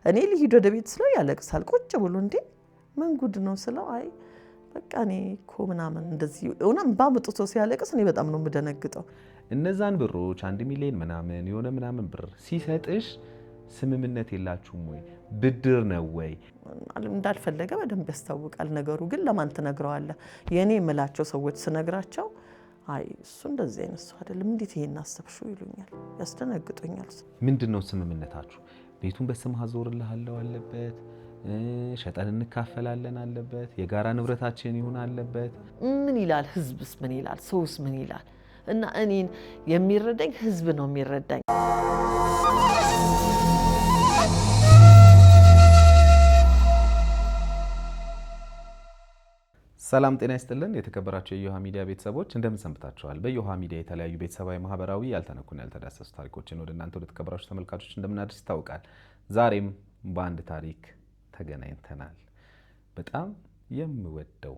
እኔ ልሂድ ወደ ቤት ስለው ያለቅሳል ቁጭ ብሎ እንዴ ምን ጉድ ነው ስለው አይ በቃ እኔ እኮ ምናምን እንደዚህ እውነም ባምጥቶ ሲያለቅስ እኔ በጣም ነው የምደነግጠው። እነዛን ብሮች 1 ሚሊዮን ምናምን የሆነ ምናምን ብር ሲሰጥሽ ስምምነት የላችሁም ወይ? ብድር ነው ወይ? እንዳልፈለገ በደንብ ያስታውቃል ነገሩ። ግን ለማን ትነግረዋለህ? የኔ የምላቸው ሰዎች ስነግራቸው አይ እሱ እንደዚህ አይነት ሰው አይደለም እንዴት ይሄን አሰብሽው ይሉኛል፣ ያስደነግጡኛል። ምንድነው ስምምነታችሁ? ቤቱን በስምህ አዞርልሃለሁ አለበት? ሸጠን እንካፈላለን አለበት? የጋራ ንብረታችን ይሁን አለበት? ምን ይላል ህዝብስ? ምን ይላል ሰውስ? ምን ይላል? እና እኔን የሚረዳኝ ህዝብ ነው የሚረዳኝ። ሰላም ጤና ይስጥልን የተከበራችሁ የዮሃ ሚዲያ ቤተሰቦች እንደምን ሰንብታችኋል? በዮሃ ሚዲያ የተለያዩ ቤተሰባዊ ማህበራዊ ያልተነኩና ያልተዳሰሱ ታሪኮችን ወደ እናንተ ወደ ተከበራችሁ ተመልካቾች እንደምናደርስ ይታወቃል። ዛሬም በአንድ ታሪክ ተገናኝተናል። በጣም የምወደው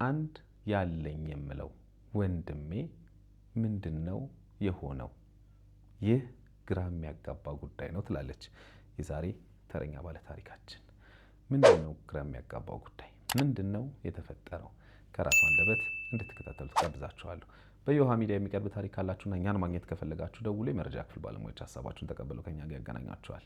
አንድ ያለኝ የምለው ወንድሜ ምንድነው የሆነው? ይህ ግራ የሚያጋባ ጉዳይ ነው ትላለች የዛሬ ተረኛ ባለ ታሪካችን። ምንድነው ግራ የሚያጋባው ጉዳይ? ምንድነው የተፈጠረው? ከራሱ አንደበት እንድትከታተሉት ጋብዛችኋለሁ። በዮሃ ሚዲያ የሚቀርብ ታሪክ ካላችሁና እኛን ማግኘት ከፈለጋችሁ ደውሉ። የመረጃ ክፍል ባለሙያዎች ሀሳባችሁን ተቀበሉ ከኛ ጋር ያገናኛችኋል።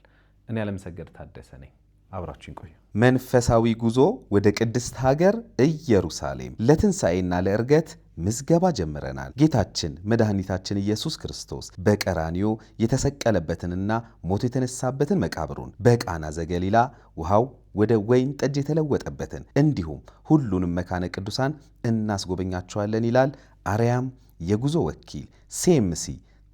እኔ አለምሰገድ ታደሰ ነኝ። አብራችሁን ቆዩ። መንፈሳዊ ጉዞ ወደ ቅድስት ሀገር ኢየሩሳሌም ለትንሣኤና ለዕርገት ምዝገባ ጀምረናል። ጌታችን መድኃኒታችን ኢየሱስ ክርስቶስ በቀራንዮ የተሰቀለበትንና ሞቶ የተነሳበትን መቃብሩን፣ በቃና ዘገሊላ ውሃው ወደ ወይን ጠጅ የተለወጠበትን እንዲሁም ሁሉንም መካነ ቅዱሳን እናስጎበኛቸዋለን ይላል አርያም የጉዞ ወኪል CMC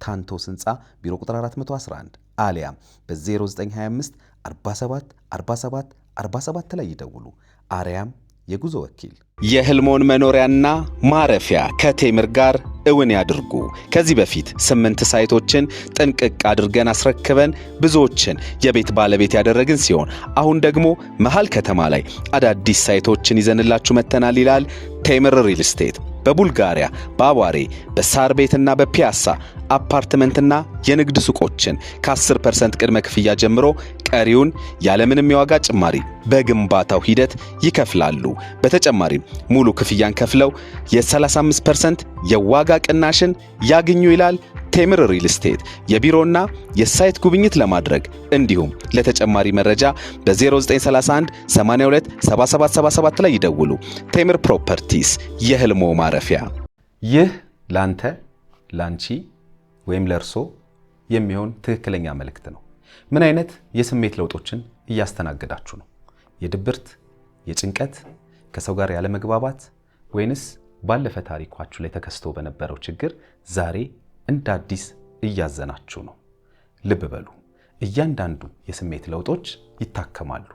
ታንቶስ ህንፃ ቢሮ ቁጥር 411 አሊያም በ0925 47 47 47 ላይ ይደውሉ። አርያም የጉዞ ወኪል። የህልሞን መኖሪያና ማረፊያ ከቴምር ጋር እውን ያድርጉ። ከዚህ በፊት 8 ሳይቶችን ጥንቅቅ አድርገን አስረክበን ብዙዎችን የቤት ባለቤት ያደረግን ሲሆን አሁን ደግሞ መሃል ከተማ ላይ አዳዲስ ሳይቶችን ይዘንላችሁ መተናል ይላል ቴምር ሪል ስቴት። በቡልጋሪያ በአዋሬ በሳር ቤትና በፒያሳ አፓርትመንትና የንግድ ሱቆችን ከ10% ቅድመ ክፍያ ጀምሮ ቀሪውን ያለምንም የዋጋ ጭማሪ በግንባታው ሂደት ይከፍላሉ። በተጨማሪም ሙሉ ክፍያን ከፍለው የ35% የዋጋ ቅናሽን ያግኙ ይላል ቴምር ሪል ስቴት። የቢሮና የሳይት ጉብኝት ለማድረግ እንዲሁም ለተጨማሪ መረጃ በ0931 82 7777 ላይ ይደውሉ። ቴምር ፕሮፐርቲስ የህልሞ ማረፊያ። ይህ ላንተ ላንቺ ወይም ለርሶ የሚሆን ትክክለኛ መልእክት ነው። ምን አይነት የስሜት ለውጦችን እያስተናገዳችሁ ነው? የድብርት፣ የጭንቀት፣ ከሰው ጋር ያለ መግባባት ወይንስ ባለፈ ታሪኳችሁ ላይ ተከስቶ በነበረው ችግር ዛሬ እንደ አዲስ እያዘናችሁ ነው? ልብ በሉ፣ እያንዳንዱ የስሜት ለውጦች ይታከማሉ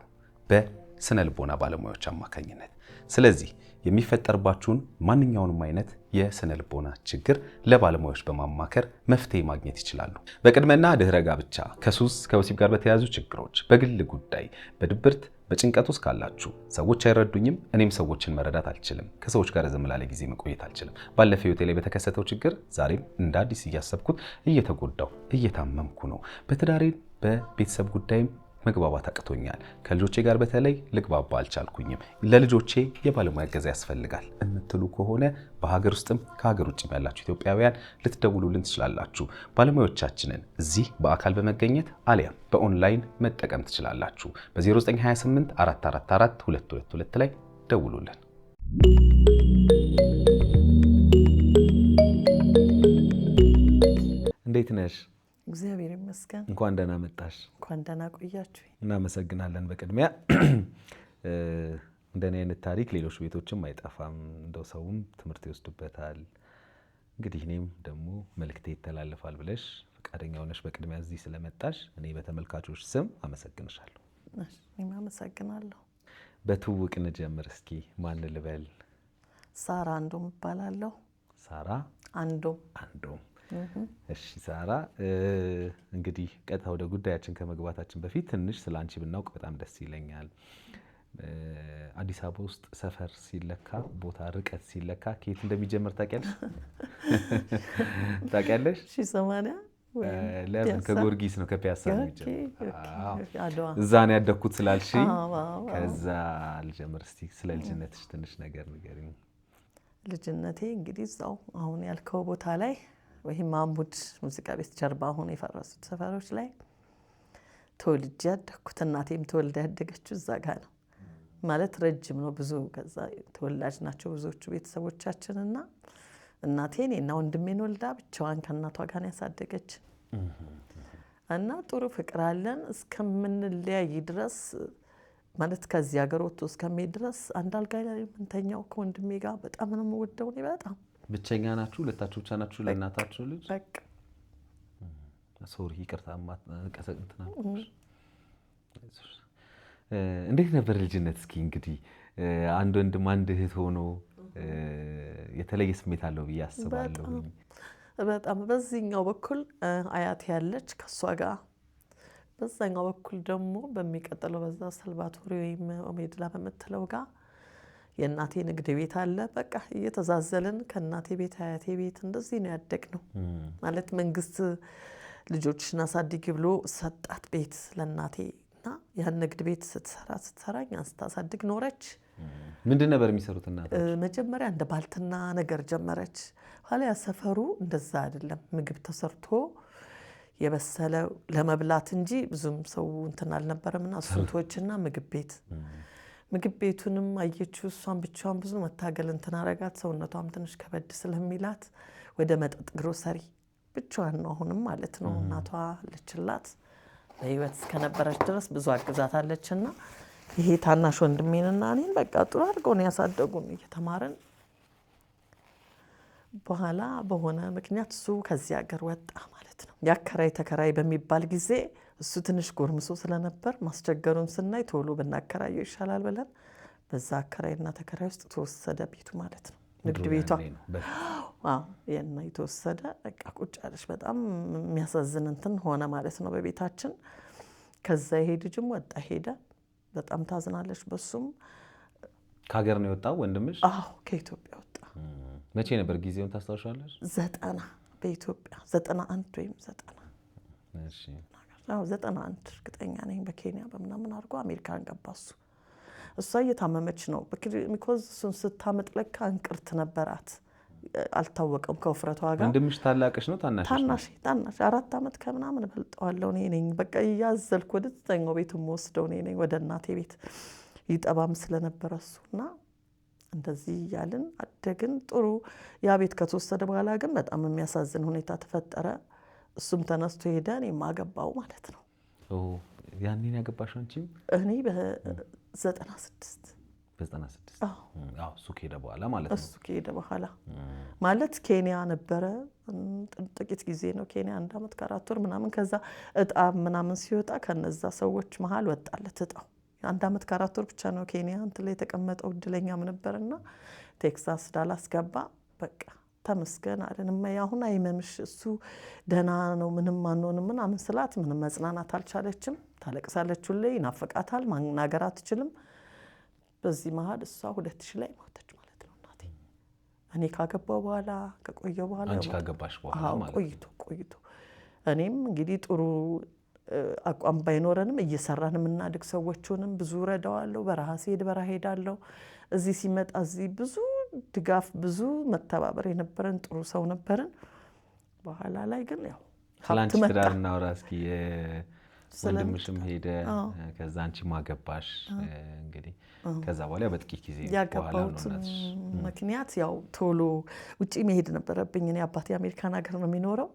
በስነ ልቦና ባለሙያዎች አማካኝነት። ስለዚህ የሚፈጠርባችሁን ማንኛውንም አይነት የስነ ልቦና ችግር ለባለሙያዎች በማማከር መፍትሄ ማግኘት ይችላሉ። በቅድመና ድህረ ጋብቻ፣ ከሱስ ከወሲብ ጋር በተያያዙ ችግሮች፣ በግል ጉዳይ፣ በድብርት በጭንቀት ውስጥ ካላችሁ፣ ሰዎች አይረዱኝም፣ እኔም ሰዎችን መረዳት አልችልም፣ ከሰዎች ጋር ዝም ላለ ጊዜ መቆየት አልችልም፣ ባለፈው ህይወቴ ላይ በተከሰተው ችግር ዛሬም እንደ አዲስ እያሰብኩት እየተጎዳው እየታመምኩ ነው፣ በትዳሬ በቤተሰብ ጉዳይም መግባባት አቅቶኛል፣ ከልጆቼ ጋር በተለይ ልግባባ አልቻልኩኝም፣ ለልጆቼ የባለሙያ እገዛ ያስፈልጋል እምትሉ ከሆነ በሀገር ውስጥም ከሀገር ውጭም ያላችሁ ኢትዮጵያውያን ልትደውሉልን ትችላላችሁ። ባለሙያዎቻችንን እዚህ በአካል በመገኘት አሊያም በኦንላይን መጠቀም ትችላላችሁ። በ0928 444 222 ላይ ደውሉልን። እንዴት ነሽ? እግዚአብሔር ይመስገን። እንኳን ደህና መጣሽ። እንኳን ደህና ቆያችሁ። እናመሰግናለን። በቅድሚያ እንደኔ አይነት ታሪክ ሌሎች ቤቶችም አይጠፋም፣ እንደው ሰውም ትምህርት ይወስድበታል። እንግዲህ እኔም ደግሞ መልእክቴ ይተላለፋል ብለሽ ፈቃደኛ ሆነሽ በቅድሚያ እዚህ ስለመጣሽ እኔ በተመልካቾች ስም አመሰግንሻለሁ። እኔም አመሰግናለሁ። በትውውቅ እንጀምር እስኪ። ማን ልበል? ሳራ አንዶም እባላለሁ። ሳራ አንዶም። እሺ ሳራ፣ እንግዲህ ቀጥታ ወደ ጉዳያችን ከመግባታችን በፊት ትንሽ ስላንቺ ብናውቅ በጣም ደስ ይለኛል። አዲስ አበባ ውስጥ ሰፈር ሲለካ ቦታ ርቀት ሲለካ ከየት እንደሚጀምር ታውቂያለሽ? ታውቂያለሽ? 1080 ለምን ከጊዮርጊስ ነው ከፒያሳ ነው አድዋ እዛ ነው ያደግኩት ስላልሽኝ ከዛ ልጀምር። እስቲ ስለ ልጅነትሽ ትንሽ ነገር ንገሪኝ። ልጅነቴ እንግዲህ እዛው አሁን ያልከው ቦታ ላይ ወይም ማሙድ ሙዚቃ ቤት ጀርባ አሁን የፈረሱት ሰፈሮች ላይ ተወልጄ ያደግኩት። እናቴም ተወልዳ ያደገችው እዛ ጋር ነው ማለት ረጅም ነው ብዙ። ከዛ ተወላጅ ናቸው ብዙዎቹ ቤተሰቦቻችንና እናቴ እኔና ወንድሜን ወልዳ ብቻዋን ከእናቷ ጋር ያሳደገች እና ጥሩ ፍቅር አለን እስከምንለያይ ድረስ ማለት ከዚህ ሀገር ወጥቶ እስከሚሄድ ድረስ አንድ አልጋ ላይ የምንተኛው ከወንድሜ ጋር። በጣም ነው የምወደው እኔ በጣም። ብቸኛ ናችሁ? ሁለታችሁ ብቻ ናችሁ ለእናታችሁ ልጅ? በቃ ሶሪ ይቅርታ ቀሰቅንትና እንዴት ነበር ልጅነት? እስኪ እንግዲህ አንድ ወንድም አንድ እህት ሆኖ የተለየ ስሜት አለው ብዬ አስባለሁ። በጣም በዚህኛው በኩል አያቴ ያለች ከሷ ጋር፣ በዛኛው በኩል ደግሞ በሚቀጥለው በዛ ሰልቫቶሪ ወይም ኦሜድላ በምትለው ጋር የእናቴ ንግድ ቤት አለ። በቃ እየተዛዘልን ከእናቴ ቤት አያቴ ቤት እንደዚህ ነው ያደግነው። ማለት መንግስት ልጆችሽን አሳድጊ ብሎ ሰጣት ቤት ለእናቴ እና ያን ንግድ ቤት ስትሰራኝ ስታሳድግ ኖረች። ምንድን ነበር የሚሰሩት እናቶች? መጀመሪያ እንደ ባልትና ነገር ጀመረች። ኋላ ያሰፈሩ እንደዛ አይደለም፣ ምግብ ተሰርቶ የበሰለ ለመብላት እንጂ ብዙም ሰው እንትን አልነበረምና ሱቶችና ምግብ ቤቱንም አየችው። እሷን ብቻዋን ብዙ መታገል እንትን አረጋት። ሰውነቷም ትንሽ ከበድ ስለሚላት ወደ መጠጥ ግሮሰሪ ብቻዋን ነው አሁንም ማለት ነው። እናቷ ልችላት በህይወት እስከነበረች ድረስ ብዙ አግዛታለችና ይሄ ታናሽ ወንድሜንና እኔን በቃ ጥሩ አድርገው ነው ያሳደጉን እየተማረን። በኋላ በሆነ ምክንያት እሱ ከዚህ ሀገር ወጣ ማለት ነው። ያከራይ ተከራይ በሚባል ጊዜ እሱ ትንሽ ጎርምሶ ስለነበር ማስቸገሩን ስናይ ቶሎ ብናከራየው ይሻላል ብለን በዛ አከራይና ተከራይ ውስጥ ተወሰደ ቤቱ ማለት ነው። ንግድ ቤቷ የና የተወሰደ በቃ ቁጭ አለች። በጣም የሚያሳዝን እንትን ሆነ ማለት ነው በቤታችን። ከዛ ይሄ ልጅም ወጣ ሄደ። በጣም ታዝናለች። በሱም ከሀገር ነው የወጣው ወንድምሽ? አዎ ከኢትዮጵያ ወጣ። መቼ ነበር ጊዜውን ታስታውሻለሽ? 90 በኢትዮጵያ 91 ወይም 90 እሺ 91 እርግጠኛ ነኝ። በኬንያ በምናምን አድርጎ አሜሪካን ገባ እሱ። እሷ እየታመመች ነው። ቢኮዝ እሱን ስታመጥ ለካ እንቅርት ነበራት፣ አልታወቀም ከውፍረቷ ጋር። ወንድምሽ ታላቅሽ ነው ታናሽ? ታናሽ 4 ዓመት ከምናምን በልጠዋለሁ እኔ ነኝ። በቃ እያዘልኩ ወደ ዘጠኛው ቤት የምወስደው እኔ ነኝ ወደ እናቴ ቤት። ይጠባም ስለነበረ እሱና እንደዚህ እያልን አደግን። ጥሩ ያ ቤት ከተወሰደ በኋላ ግን በጣም የሚያሳዝን ሁኔታ ተፈጠረ። እሱም ተነስቶ ሄደ፣ እኔም አገባው ማለት ነው። ያኔን ያገባሽው አንቺም? እኔ በ96 እሱ ከሄደ በኋላ ማለት ነው። እሱ ከሄደ በኋላ ማለት ኬንያ ነበረ ጥቂት ጊዜ ነው ኬንያ 1 ዓመት ከ4 ወር ምናምን። ከዛ እጣ ምናምን ሲወጣ ከነዛ ሰዎች መሃል ወጣለት እጣው። 1 ዓመት ከ4 ወር ብቻ ነው ኬንያ እንትን ላይ የተቀመጠው። እድለኛም ነበርና ቴክሳስ ዳላስ ገባ። በቃ ተመስገን አለን። እማዬ አሁን አይመምሽ፣ እሱ ደህና ነው ምንም አንሆንም ምናምን ስላት ምንም መጽናናት አልቻለችም። ታለቅሳለች ሁሌ፣ ይናፍቃታል፣ ማናገር አትችልም። በዚህ መሀል እሷ 2000 ላይ ሞተች ማለት ነው እናቴ። እኔ ካገባው በኋላ ከቆየው በኋላ አንቺ ካገባሽ በኋላ ማለት ቆይቶ እኔም እንግዲህ ጥሩ አቋም ባይኖረንም እየሰራን የምናድግ ሰዎችንም ብዙ ረዳዋለሁ። በረሃ ሲሄድ በረሃ ሄዳለሁ። እዚህ ሲመጣ እዚህ ብዙ ድጋፍ ብዙ መተባበር የነበረን ጥሩ ሰው ነበርን። በኋላ ላይ ግን ያው ስላንቺ ትዳር እናውራ እስኪ። ወንድምሽም ሄደ፣ ከዛ አንቺ ማገባሽ። እንግዲህ ከዛ በኋላ በጥቂት ጊዜ በኋላ ነው እናትሽ። ምክንያት ያው ቶሎ ውጪ መሄድ ነበረብኝ። እኔ አባቴ አሜሪካን ሀገር ነው የሚኖረው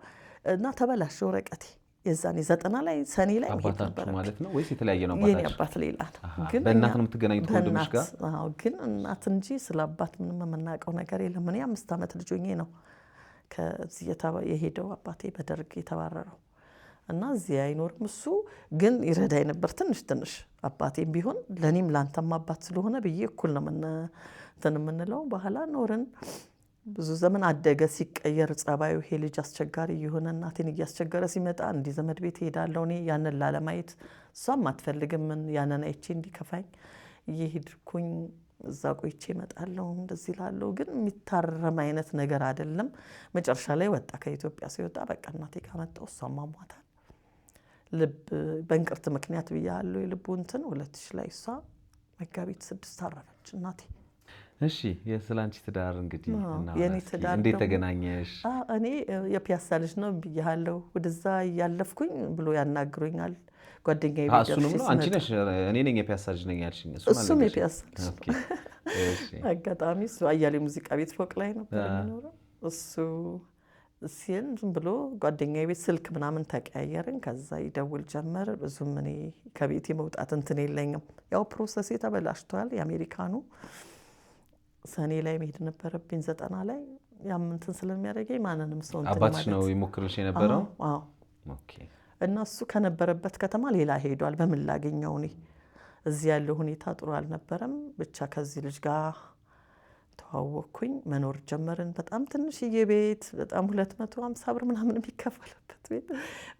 እና ተበላሸ ወረቀቴ። የዛኔ 90 ላይ ሰኔ ላይ መሄድ ነበር ማለት ነው ወይስ የተለያየ ነው? አባታችሁ? የኔ አባት ሌላ ነው። ግን በእናት ነው የምትገናኙት ወንድምሽ ጋር? አዎ፣ ግን እናት እንጂ ስለ አባት ምንም የምናውቀው ነገር የለም። እኔ 5 ዓመት ልጅ ሆኜ ነው ከዚህ የሄደው አባቴ በደርግ የተባረረው እና እዚህ አይኖርም። እሱ ግን ይረዳኝ ነበር ትንሽ አባቴም ቢሆን ለኔም ላንተም አባት ስለሆነ ብዬ እኩል ነው እንትን የምንለው። በኋላ ኖርን ብዙ ዘመን አደገ። ሲቀየር ጸባዩ ይሄ ልጅ አስቸጋሪ የሆነ እናቴን እያስቸገረ ሲመጣ እንዲህ ዘመድ ቤት ሄዳለሁ እኔ ያንን ላለማየት። እሷም አትፈልግም ያንን አይቼ እንዲከፋኝ እየሄድኩኝ እዛ ቆይቼ እመጣለሁ እንደዚህ ላለው ግን የሚታረም አይነት ነገር አይደለም። መጨረሻ ላይ ወጣ። ከኢትዮጵያ ሲወጣ በቃ እናቴ ጋር መጣሁ። እሷም አሟታል ልብ በእንቅርት ምክንያት ብያለሁ። የልቡ እንትን 2000 ላይ እሷ መጋቢት 6 አረፈች እናቴ። እሺ የስላንቺ ትዳር እንግዲህ የኔ ትዳር እንዴት ተገናኘሽ? እኔ የፒያሳ ልጅ ነው ብያለሁ። ወደዛ እያለፍኩኝ ብሎ ያናግሩኛል ጓደኛዬ ቤት እሱንም ነው አንቺ ነሽ እኔ ነኝ የፒያሳ ልጅ ነኝ ያልሽኝ? እሱም የፒያሳ ልጅ አጋጣሚ እሱ አያሌው ሙዚቃ ቤት ፎቅ ላይ ነበር የሚኖረው። እሱ ሲል ዝም ብሎ ጓደኛዬ ቤት ስልክ ምናምን ተቀያየርን። ከዛ ይደውል ጀመር። ብዙም እኔ ከቤት የመውጣት እንትን የለኝም። ያው ፕሮሰስ ተበላሽቷል። የአሜሪካኑ ሰኔ ላይ መሄድ ነበረብኝ 90 ላይ ያም እንትን ስለሚያደርገኝ ማንንም ሰው እንትን አባትሽ ነው ይሞክርልሽ የነበረው? አዎ ኦኬ። እና እሱ ከነበረበት ከተማ ሌላ ሄዷል። በምን ላገኘው እኔ እዚህ ያለው ሁኔታ ጥሩ አልነበረም። ብቻ ከዚህ ልጅ ጋር ተዋወቅኩኝ፣ መኖር ጀመርን። በጣም ትንሽዬ ቤት፣ በጣም 250 ብር ምናምን የሚከፈልበት ቤት፣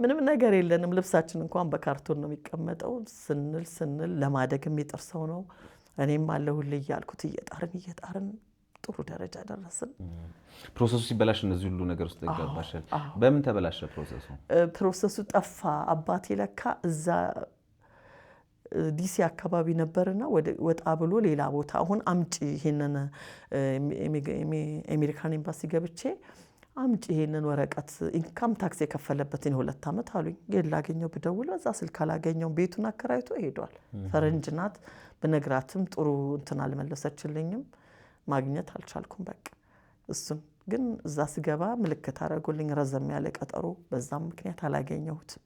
ምንም ነገር የለንም። ልብሳችን እንኳን በካርቶን ነው የሚቀመጠው። ስንል ለማደግ የሚጥር ሰው ነው። እኔም አለሁልህ እያልኩት እየጣርን ጥሩ ደረጃ ደረስን። ፕሮሰሱ ሲበላሽ እነዚህ ሁሉ ነገር ውስጥ ገባሽ? በምን ተበላሸ ፕሮሰሱ? ፕሮሰሱ ጠፋ። አባቴ ለካ እዛ ዲሲ አካባቢ ነበርና ወጣ ብሎ ሌላ ቦታ አሁን አምጪ ይሄንን አሜሪካን ኤምባሲ ገብቼ አምጪ ይሄንን ወረቀት ኢንካም ታክስ የከፈለበትን 2 ዓመት አሉኝ። የላገኘው ብደውል በዛ ስልክ አላገኘው። ቤቱን አከራይቶ ሄዷል። ፈረንጅ ናት። በነግራትም ጥሩ እንትን አልመለሰችልኝም። ማግኘት አልቻልኩም። በቃ እሱን ግን እዛ ስገባ ምልክት አደረጉልኝ፣ ረዘም ያለ ቀጠሮ። በዛም ምክንያት አላገኘሁትም።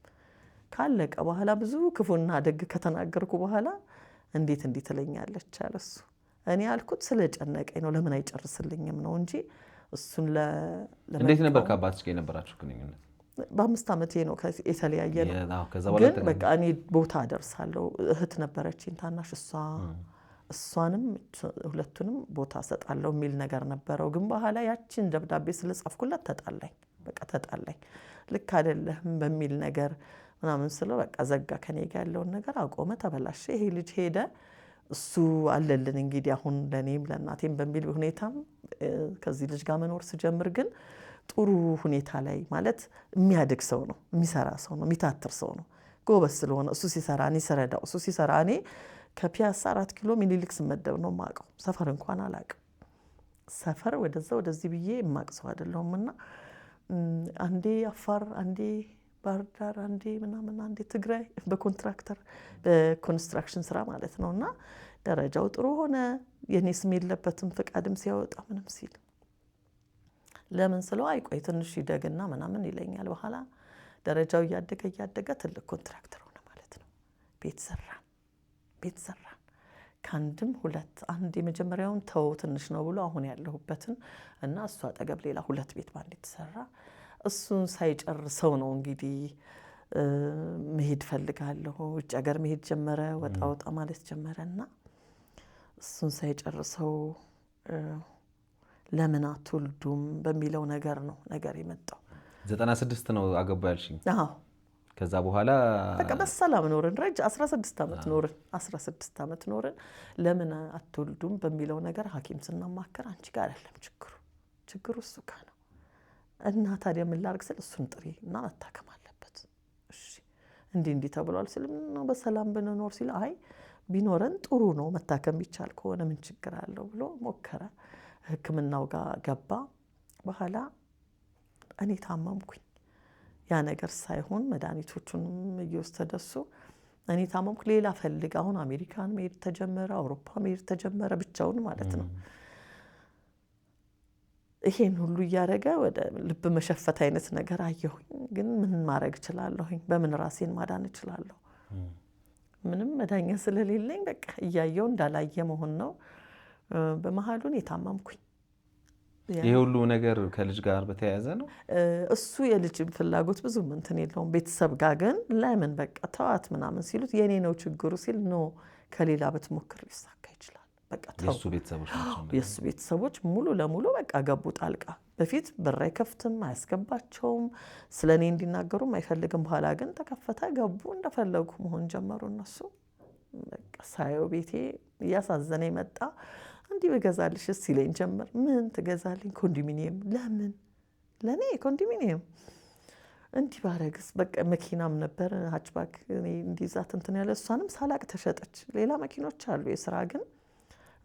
ካለቀ በኋላ ብዙ ክፉና ደግ ከተናገርኩ በኋላ እንዴት ትለኛለች አለ እሱ። እኔ ያልኩት ስለጨነቀኝ ነው፣ ለምን አይጨርስልኝም ነው እንጂ እሱን እንዴት ነበር ከአባትሽ ጋር የነበራችሁ ግንኙነት? በ5 ዓመቴ ነው የተለያየ ነው። ግን በቃ እኔ ቦታ አደርሳለሁ። እህት ነበረችኝ ታናሽ፣ እሷንም ሁለቱንም ቦታ ሰጣለሁ የሚል ነገር ነበረው። ግን በኋላ ያችን ደብዳቤ ስለጻፍኩለት ተጣላኝ። በቃ ተጣላኝ። ልክ አይደለህም በሚል ነገር ምናምን ስለው በቃ ዘጋ። ከኔ ጋር ያለውን ነገር አቆመ፣ ተበላሸ። ይሄ ልጅ ሄደ። እሱ አለልን እንግዲህ አሁን ለኔም ለእናቴም በሚል ሁኔታም ከዚህ ልጅ ጋር መኖር ስጀምር ግን ጥሩ ሁኔታ ላይ ማለት የሚያድግ ሰው ነው፣ የሚሰራ ሰው ነው፣ የሚታትር ሰው ነው። ጎበዝ ስለሆነ እሱ ሲሰራ እኔ ስረዳው፣ እሱ ሲሰራ እኔ ከፒያሳ 4 ኪሎ ሚኒሊክ ስመደብ ነው የማውቀው። ሰፈር እንኳን አላውቅም። ሰፈር ወደዛ ወደዚህ ብዬ የማውቅ አይደለሁም። እና አንዴ አፋር፣ አንዴ ባህር ዳር፣ አንዴ ምናምን፣ አንዴ ትግራይ በኮንትራክተር በኮንስትራክሽን ስራ ማለት ነው። እና ደረጃው ጥሩ ሆነ። የኔ ስም የለበትም ፍቃድም ሲያወጣ ምንም ሲል ለምን ስለው አይቆይ ትንሽ ይደግና ምናምን ይለኛል። በኋላ ደረጃው እያደገ ትልቅ ኮንትራክተር ሆነ ማለት ነው። ቤት ሰራን ከአንድም 2 አንድ የመጀመሪያውን ተው ትንሽ ነው ብሎ አሁን ያለሁበትን እና እሱ አጠገብ ሌላ 2 ቤት ባንድ የተሰራ። እሱን ሳይጨርሰው ነው እንግዲህ መሄድ ፈልጋለሁ ውጭ ሀገር መሄድ ጀመረ። ወጣ ማለት ጀመረና እሱን ሳይጨርሰው ለምን አትወልዱም በሚለው ነገር ነው ነገር የመጣው። 96 ነው አገባ ያልሽኝ? አዎ። ከዛ በኋላ በቃ በሰላም ኖርን። 16 ዓመት ኖርን። ለምን አትወልዱም በሚለው ነገር ሐኪም ስናማከር አንቺ ጋር አይደለም ችግሩ እሱ ጋር ነው እና ታዲያ ምን ላድርግ ስል እሱን ጥሪ እና መታከም አለበት። እሺ እንዲህ ተብሏል ስል ነው በሰላም ብንኖር ሲል አይ ቢኖረን ጥሩ ነው መታከም ቢቻል ከሆነ ምን ችግር አለው ብሎ ሞከረ። ሕክምናው ጋር ገባ። በኋላ እኔ ታመምኩኝ። ያ ነገር ሳይሆን መድኃኒቶቹንም እየወሰደ እሱ እኔ ታመምኩ። ሌላ ፈልግ። አሁን አሜሪካን መሄድ ተጀመረ፣ አውሮፓ መሄድ ተጀመረ፣ ብቻውን ማለት ነው። ይሄን ሁሉ እያደረገ ወደ ልብ መሸፈት አይነት ነገር አየሁኝ። ግን ምን ማድረግ እችላለሁኝ? በምን ራሴን ማዳን እችላለሁ? ምንም መዳኛ ስለሌለኝ በቃ እያየው እንዳላየ መሆን ነው። በመሀሉን የታመምኩኝ። ይሄ ሁሉ ነገር ከልጅ ጋር በተያያዘ ነው። እሱ የልጅ ፍላጎት ብዙም እንትን የለውም። ቤተሰብ ጋር ግን ለምን በቃ ተዋት ምናምን ሲሉት የኔ ነው ችግሩ ሲል ኖ ከሌላ ብትሞክር ሊሳካ ይችላል። በቃ የሱ ቤተሰቦች ናቸው። የሱ ቤተሰቦች ሙሉ ለሙሉ በቃ ገቡ ጣልቃ። በፊት በር አይከፍትም፣ አያስገባቸውም፣ ስለኔ እንዲናገሩም አይፈልግም። በኋላ ግን ተከፈተ፣ ገቡ፣ እንደፈለጉ መሆን ጀመሩ። እነሱ በቃ ሳየው ቤቴ እያሳዘነኝ መጣ። እንዲህ በገዛልሽ ሲለኝ ጀመር። ምን ትገዛልኝ? ኮንዶሚኒየም። ለምን? ለእኔ ኮንዶሚኒየም እንዲህ ባረግስ? በቃ መኪናም ነበር ሃችባክ እኔ እንዲዛት እንትን ያለ እሷንም ሳላቅ ተሸጠች። ሌላ መኪኖች አሉ የስራ ግን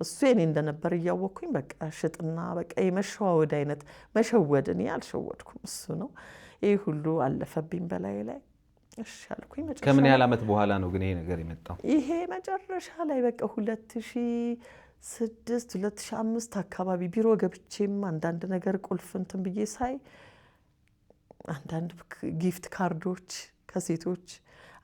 እሱ የኔ እንደነበር እያወቅኩኝ በቃ ሽጥና በቃ የመሸዋወድ አይነት መሸወድ። እኔ አልሸወድኩም፣ እሱ ነው። ይህ ሁሉ አለፈብኝ በላይ ላይ። እሺ አልኩኝ። ከምን ያህል ዓመት በኋላ ነው ግን ይሄ ነገር የመጣው? ይሄ መጨረሻ ላይ በቃ 2006 2005 አካባቢ ቢሮ ገብቼም አንዳንድ ነገር ቁልፍ እንትን ብዬ ሳይ አንዳንድ ጊፍት ካርዶች ከሴቶች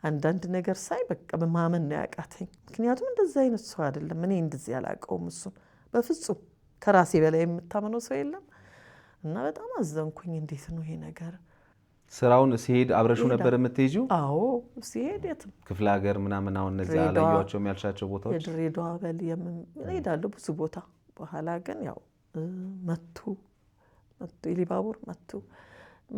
አንዳንድ ነገር ሳይ በቃ በማመን ነው ያቃተኝ። ምክንያቱም እንደዚህ አይነት ሰው አይደለም። እኔ እንደዚህ አላውቀውም እሱን በፍጹም። ከራሴ በላይ የምታመነው ሰው የለም። እና በጣም አዘንኩኝ። እንዴት ነው ይሄ ነገር? ስራውን ሲሄድ አብረሹ ነበር የምትሄጂው? አዎ ሲሄድ የትም ክፍለ ሀገር ምናምን አሁን እነዚህ አላየኋቸውም ያልሻቸው ቦታዎች? የድሬዳዋ በል እሄዳለሁ ብዙ ቦታ። በኋላ ግን ያው መቱ ኢሊባቡር መቱ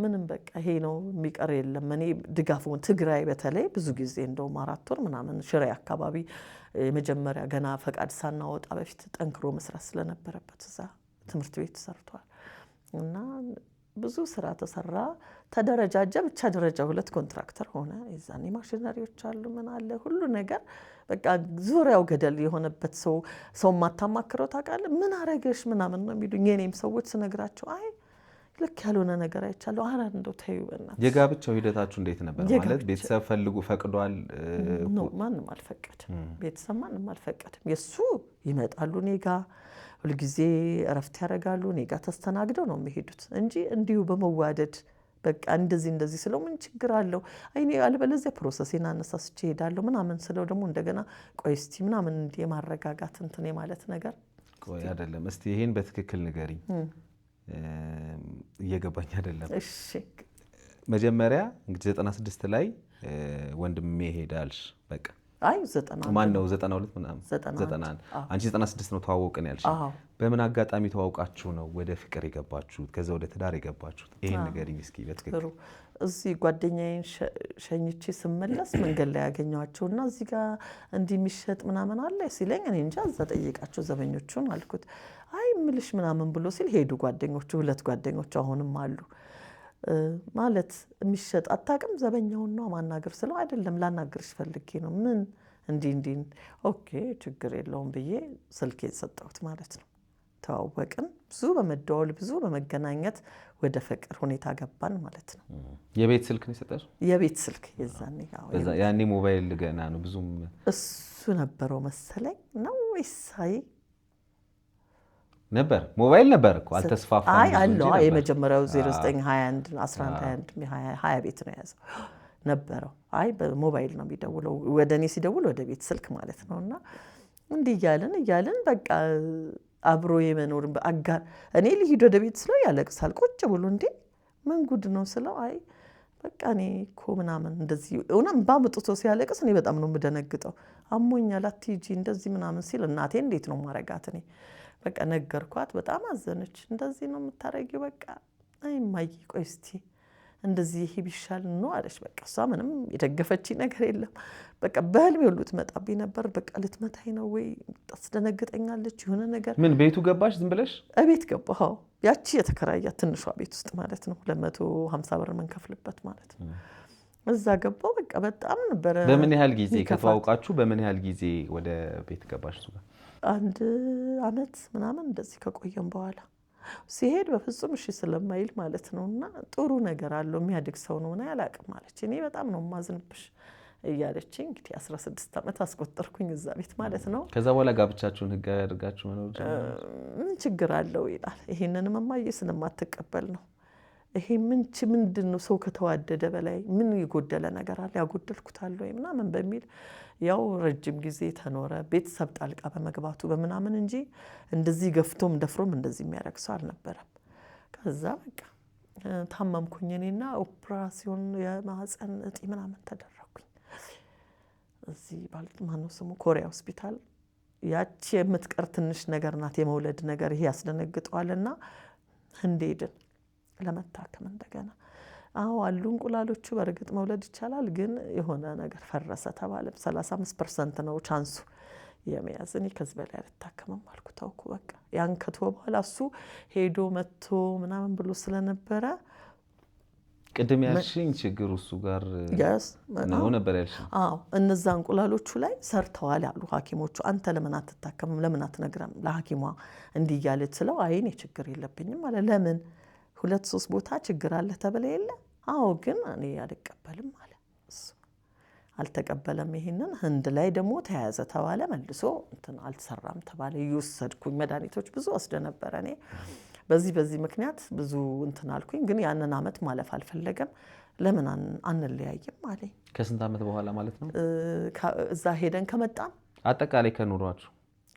ምንም በቃ ይሄ ነው የሚቀር የለም። እኔ ድጋፉን ትግራይ በተለይ ብዙ ጊዜ እንደውም 4 ወር ምናምን ሽሬ አካባቢ የመጀመሪያ ገና ፈቃድ ሳናወጣ በፊት ጠንክሮ መስራት ስለነበረበት እዛ ትምህርት ቤት ሰርቷል እና ብዙ ስራ ተሰራ፣ ተደረጃጀ። ብቻ ደረጃ 2 ኮንትራክተር ሆነ። የዛኔ ማሽነሪዎች አሉ ምን አለ ሁሉ ነገር በቃ ዙሪያው ገደል የሆነበት ሰው ማታማክረው ታውቃለህ። ምን አረገሽ ምናምን ነው የሚሉኝ የኔም ሰዎች ስነግራቸው አይ ልክ ያልሆነ ነገር አይቻለሁ። አራ እንደው ተይው በእናትሽ። የጋብቻው ሂደታችሁ እንዴት ነበር? ማለት ቤተሰብ ፈቅዷል? ማንም አልፈቀድም። ቤተሰብ ማንም አልፈቀድም። የሱ ይመጣሉ እኔ ጋ ሁልጊዜ እረፍት ያደርጋሉ። እኔ ጋ ተስተናግደው ነው የሚሄዱት እንጂ እንዲሁ በመዋደድ በቃ እንደዚህ ስለው ምን ችግር አለው? አይኔ አልበለዚያ ፕሮሰሴን አነሳስቼ እሄዳለሁ ምናምን ስለው ደግሞ እንደገና ቆይ እስቲ ምናምን የማረጋጋት እንትን የማለት ነገር። ቆይ አይደለም እስቲ ይሄን በትክክል ንገሪኝ። እየገባኝ አይደለም። እሺ መጀመሪያ እንግዲህ 96 ላይ ወንድሜ ሄዳልሽ። በቃ አይ 90 ማን ነው 92 ምናምን 91 አንቺ 96 ነው ተዋወቅን ያልሽ። በምን አጋጣሚ ተዋውቃችሁ ነው ወደ ፍቅር የገባችሁት? ከዛ ወደ ትዳር የገባችሁት? ይሄን ንገሪኝ እስኪ በትክክል። እዚህ ጓደኛዬን ሸኝቼ ስመለስ መንገድ ላይ ያገኘኋቸውና እዚህ ጋር እንዲህ የሚሸጥ ምናምን አለ ሲለኝ እኔ እንጃ እዛ ጠይቃቸው ዘበኞቹን አልኩት። አይ ምልሽ ምናምን ብሎ ሲል ሄዱ ጓደኞቹ 2 ጓደኞቹ አሁንም አሉ። ማለት የሚሸጥ አታውቅም? ዘበኛውን ነው ማናገር ስለው አይደለም ላናግርሽ ፈልጌ ነው። ምን እንዲህ ኦኬ ችግር የለውም ብዬ ስልክ የሰጠሁት ማለት ነው። ተዋወቅን። ብዙ በመደዋወል ብዙ በመገናኘት ወደ ፍቅር ሁኔታ ገባን ማለት ነው። የቤት ስልክ ነው የሰጠሽው? የቤት ስልክ የዛኔ ያኔ ሞባይል ገና ነው ብዙም እሱ ነበረው መሰለኝ ነው ወይስ አይ ነበር ሞባይል ነበር እኮ አልተስፋፋም። አይ አለው የመጀመሪያው 0921 1121 20 ቤት ነው ያዘው ነበረው። አይ በሞባይል ነው የሚደውለው ወደ እኔ ሲደውል ወደ ቤት ስልክ ማለት ነውና እንዲህ እያልን በቃ አብሮ የመኖር አጋር። እኔ ልሂድ ወደ ቤት ስለው ያለቅሳል ቁጭ ብሎ እንዴ ምን ጉድ ነው ስለው አይ በቃ እኔ እኮ ምናምን እንደዚህ እውነም ባምጥቶ ሲያለቅስ እኔ በጣም ነው የምደነግጠው። አሞኛል አትሂጂ እንደዚህ ምናምን ሲል እናቴ እንዴት ነው ማረጋት እኔ በቃ ነገርኳት። በጣም አዘነች። እንደዚህ ነው የምታረጊው? በቃ አይ እማዬ ቆይ እስቲ እንደዚህ ይሄ ቢሻል ነው አለች። በቃ እሷ ምንም የደገፈችኝ ነገር የለም። በቃ በህልሜ ሁሉ ትመጣብኝ ነበር። በቃ ልትመታኝ ነው ወይ ታስደነግጠኛለች የሆነ ነገር። ምን ቤቱ ገባሽ ዝም ብለሽ? እቤት ገባሁ። ያቺ የተከራያት ትንሿ ቤት ውስጥ ማለት ነው 250 ብር የምንከፍልበት ማለት ነው። እዛ ገባሁ። በቃ በጣም ነበረ። በምን ያህል ጊዜ ከተዋወቃችሁ በምን ያህል ጊዜ ወደ ቤት ገባሽ? 1 ዓመት ምናምን እንደዚህ ከቆየም በኋላ ሲሄድ በፍጹም እሺ ስለማይል ማለት ነው። እና ጥሩ ነገር አለው የሚያድግ ሰው ነው እና ያላቅም ማለች። እኔ በጣም ነው ማዝንብሽ እያለች እንግዲህ 16 ዓመት አስቆጠርኩኝ እዛ ቤት ማለት ነው። ከዛ በኋላ ጋብቻችሁን ህጋዊ ያደርጋችሁ መኖር ጀመራችሁ? ምን ችግር አለው ይላል። ይሄንንም እማዬ ስለማትቀበል ነው። ይሄ ምንድን ነው ሰው ከተዋደደ በላይ ምን የጎደለ ነገር አለ? ያጎደልኩታል ወይ ምናምን በሚል ያው ረጅም ጊዜ ተኖረ። ቤተሰብ ጣልቃ በመግባቱ በምናምን እንጂ እንደዚህ ገፍቶም ደፍሮም እንደዚህ የሚያደርግ ሰው አልነበረም። ከዛ በቃ ታመምኩኝ እኔና ኦፕራሲዮን የማህፀን እጢ ምናምን ተደረኩኝ። እዚህ ማነው ስሙ ኮሪያ ሆስፒታል። ያቺ የምትቀር ትንሽ ነገር ናት የመውለድ ነገር። ይሄ ያስደነግጠዋልና ህንድ ሄድን ለመታከም እንደገና። አዎ አሉ እንቁላሎቹ በእርግጥ መውለድ ይቻላል፣ ግን የሆነ ነገር ፈረሰ ተባለ። 35% ነው ቻንሱ። የመያዝ እኔ ከዚህ በላይ አልታከምም አልኩ። ታውኩ በቃ ያን ከተወ በኋላ እሱ ሄዶ መጥቶ ምናምን ብሎ ስለነበረ ቅድም ያልሽኝ ችግሩ እሱ ጋር ነው ነበር ያልሽኝ። አዎ እነዛ እንቁላሎቹ ላይ ሰርተዋል ያሉ ሐኪሞቹ። አንተ ለምን አትታከምም ለምን አትነግረም ለሐኪሟ እንዲህ እያለች ስለው አይ እኔ ችግር የለብኝም አለ። ለምን 2-3 ቦታ ችግር አለ ተብለ የለ? አዎ ግን እኔ አልቀበልም አለ። እሱ አልተቀበለም። ይሄንን ህንድ ላይ ደግሞ ተያዘ ተባለ። መልሶ እንትን አልተሰራም ተባለ። እየወሰድኩኝ መድኃኒቶች ብዙ ወስደ ነበረ። እኔ በዚህ ምክንያት ብዙ እንትን አልኩኝ። ግን ያንን አመት ማለፍ አልፈለገም። ለምን አንለያይም አለኝ። ከስንት አመት በኋላ ማለት ነው? እዛ ሄደን ከመጣን አጠቃላይ ከኑሯችሁ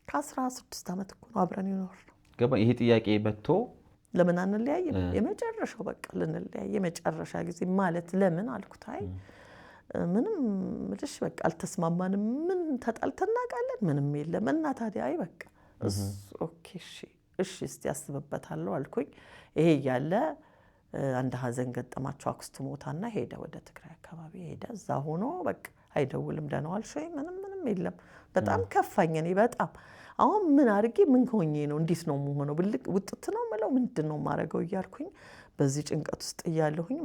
ከ16 አመት እኮ ነው አብረን ይኖር ነው። ገባ። ይሄ ጥያቄ በቶ ለምን አንለያይም? የመጨረሻው በቃ ልንለያይ የመጨረሻ ጊዜ ማለት ለምን አልኩት። አይ ምንም ልሽ በቃ አልተስማማንም። ምን ተጣልተን እናውቃለን? ምንም የለም። እና ታዲያ አይ በቃ ኦኬ እሺ እስቲ ያስብበታለሁ አልኩኝ። ይሄ እያለ አንድ ሀዘን ገጠማቸው። አክስቱ ሞታና ሄደ ወደ ትግራይ አካባቢ ሄደ። እዛ ሆኖ በቃ አይደውልም። ደህና ዋልሽ ወይ? ምንም የለም። በጣም ከፋኝ እኔ በጣም። አሁን ምን አድርጌ ምን ሆኜ ነው እንዴት ነው የምሆነው? ብልቅ ውጥት ነው የምለው ምንድን ነው የማደርገው እያልኩኝ በዚህ ጭንቀት ውስጥ እያለሁኝ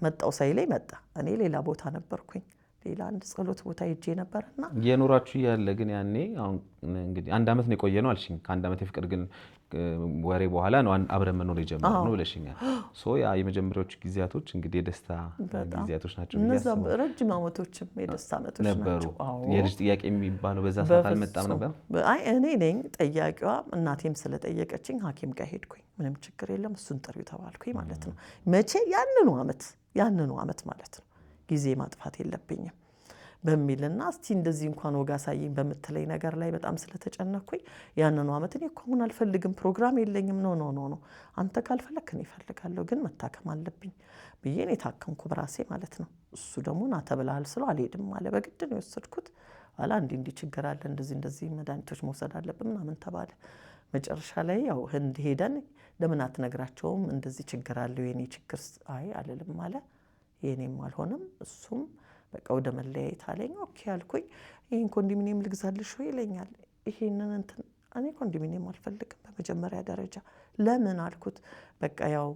መጣው ሳይለኝ መጣ። እኔ ሌላ ቦታ ነበርኩኝ። ሌላ አንድ ጸሎት ቦታ ሄጄ ነበርና የኖራችሁ ያለ ግን ያኔ አሁን እንግዲህ 1 አመት ነው የቆየ ነው አልሽኝ። ከ1 አመት የፍቅር ግን ወሬ በኋላ ነው አብረን መኖር የጀመርነው ብለሽኛል። ያ የመጀመሪያዎቹ ጊዜያቶች እንግዲህ የደስታ ጊዜያቶች ናቸው። እነዛ ረጅም አመቶችም የደስታ አመቶች ነበሩ። ናቸው። የልጅ ጥያቄ የሚባለው በዛ ሰዓት አልመጣም ነበር? አይ እኔ ነኝ ጠያቂዋ። እናቴም ስለጠየቀችኝ ሐኪም ጋር ሄድኩኝ። ምንም ችግር የለም እሱን ጥሪው ተባልኩኝ ማለት ነው። መቼ ያንኑ አመት ማለት ነው። ጊዜ ማጥፋት የለብኝም በሚልና እስቲ እንደዚህ እንኳን ወጋ ሳይኝ በመተለይ ነገር ላይ በጣም ስለተጨነኩኝ ያንኑ አመት እኔ እኮ አሁን አልፈልግም ፕሮግራም የለኝም ኖ አንተ ካልፈለክ እኔ እፈልጋለሁ ግን መታከም አለብኝ ብዬ እኔ ታከምኩ በራሴ ማለት ነው። እሱ ደግሞ ና ተብለሃል ስለው አልሄድም አለ። በግድ ነው የወሰድኩት። አላ እንዲህ ችግር አለ እንደዚህ መድኃኒቶች መውሰድ አለብን ምናምን ተባለ። መጨረሻ ላይ ያው ህንድ ሄደን ለምን አትነግራቸውም እንደዚህ ችግር አለው የኔ ችግር? አይ አልልም አለ። የኔም አልሆነም እሱም በቃ ወደ መለያየት አለኝ። ኦኬ አልኩኝ። ይሄን ኮንዶሚኒየም ልግዛልሽ ወይ ይለኛል። ይሄንን እንትን እኔ ኮንዶሚኒየም አልፈልግም በመጀመሪያ ደረጃ። ለምን አልኩት። በቃ ያው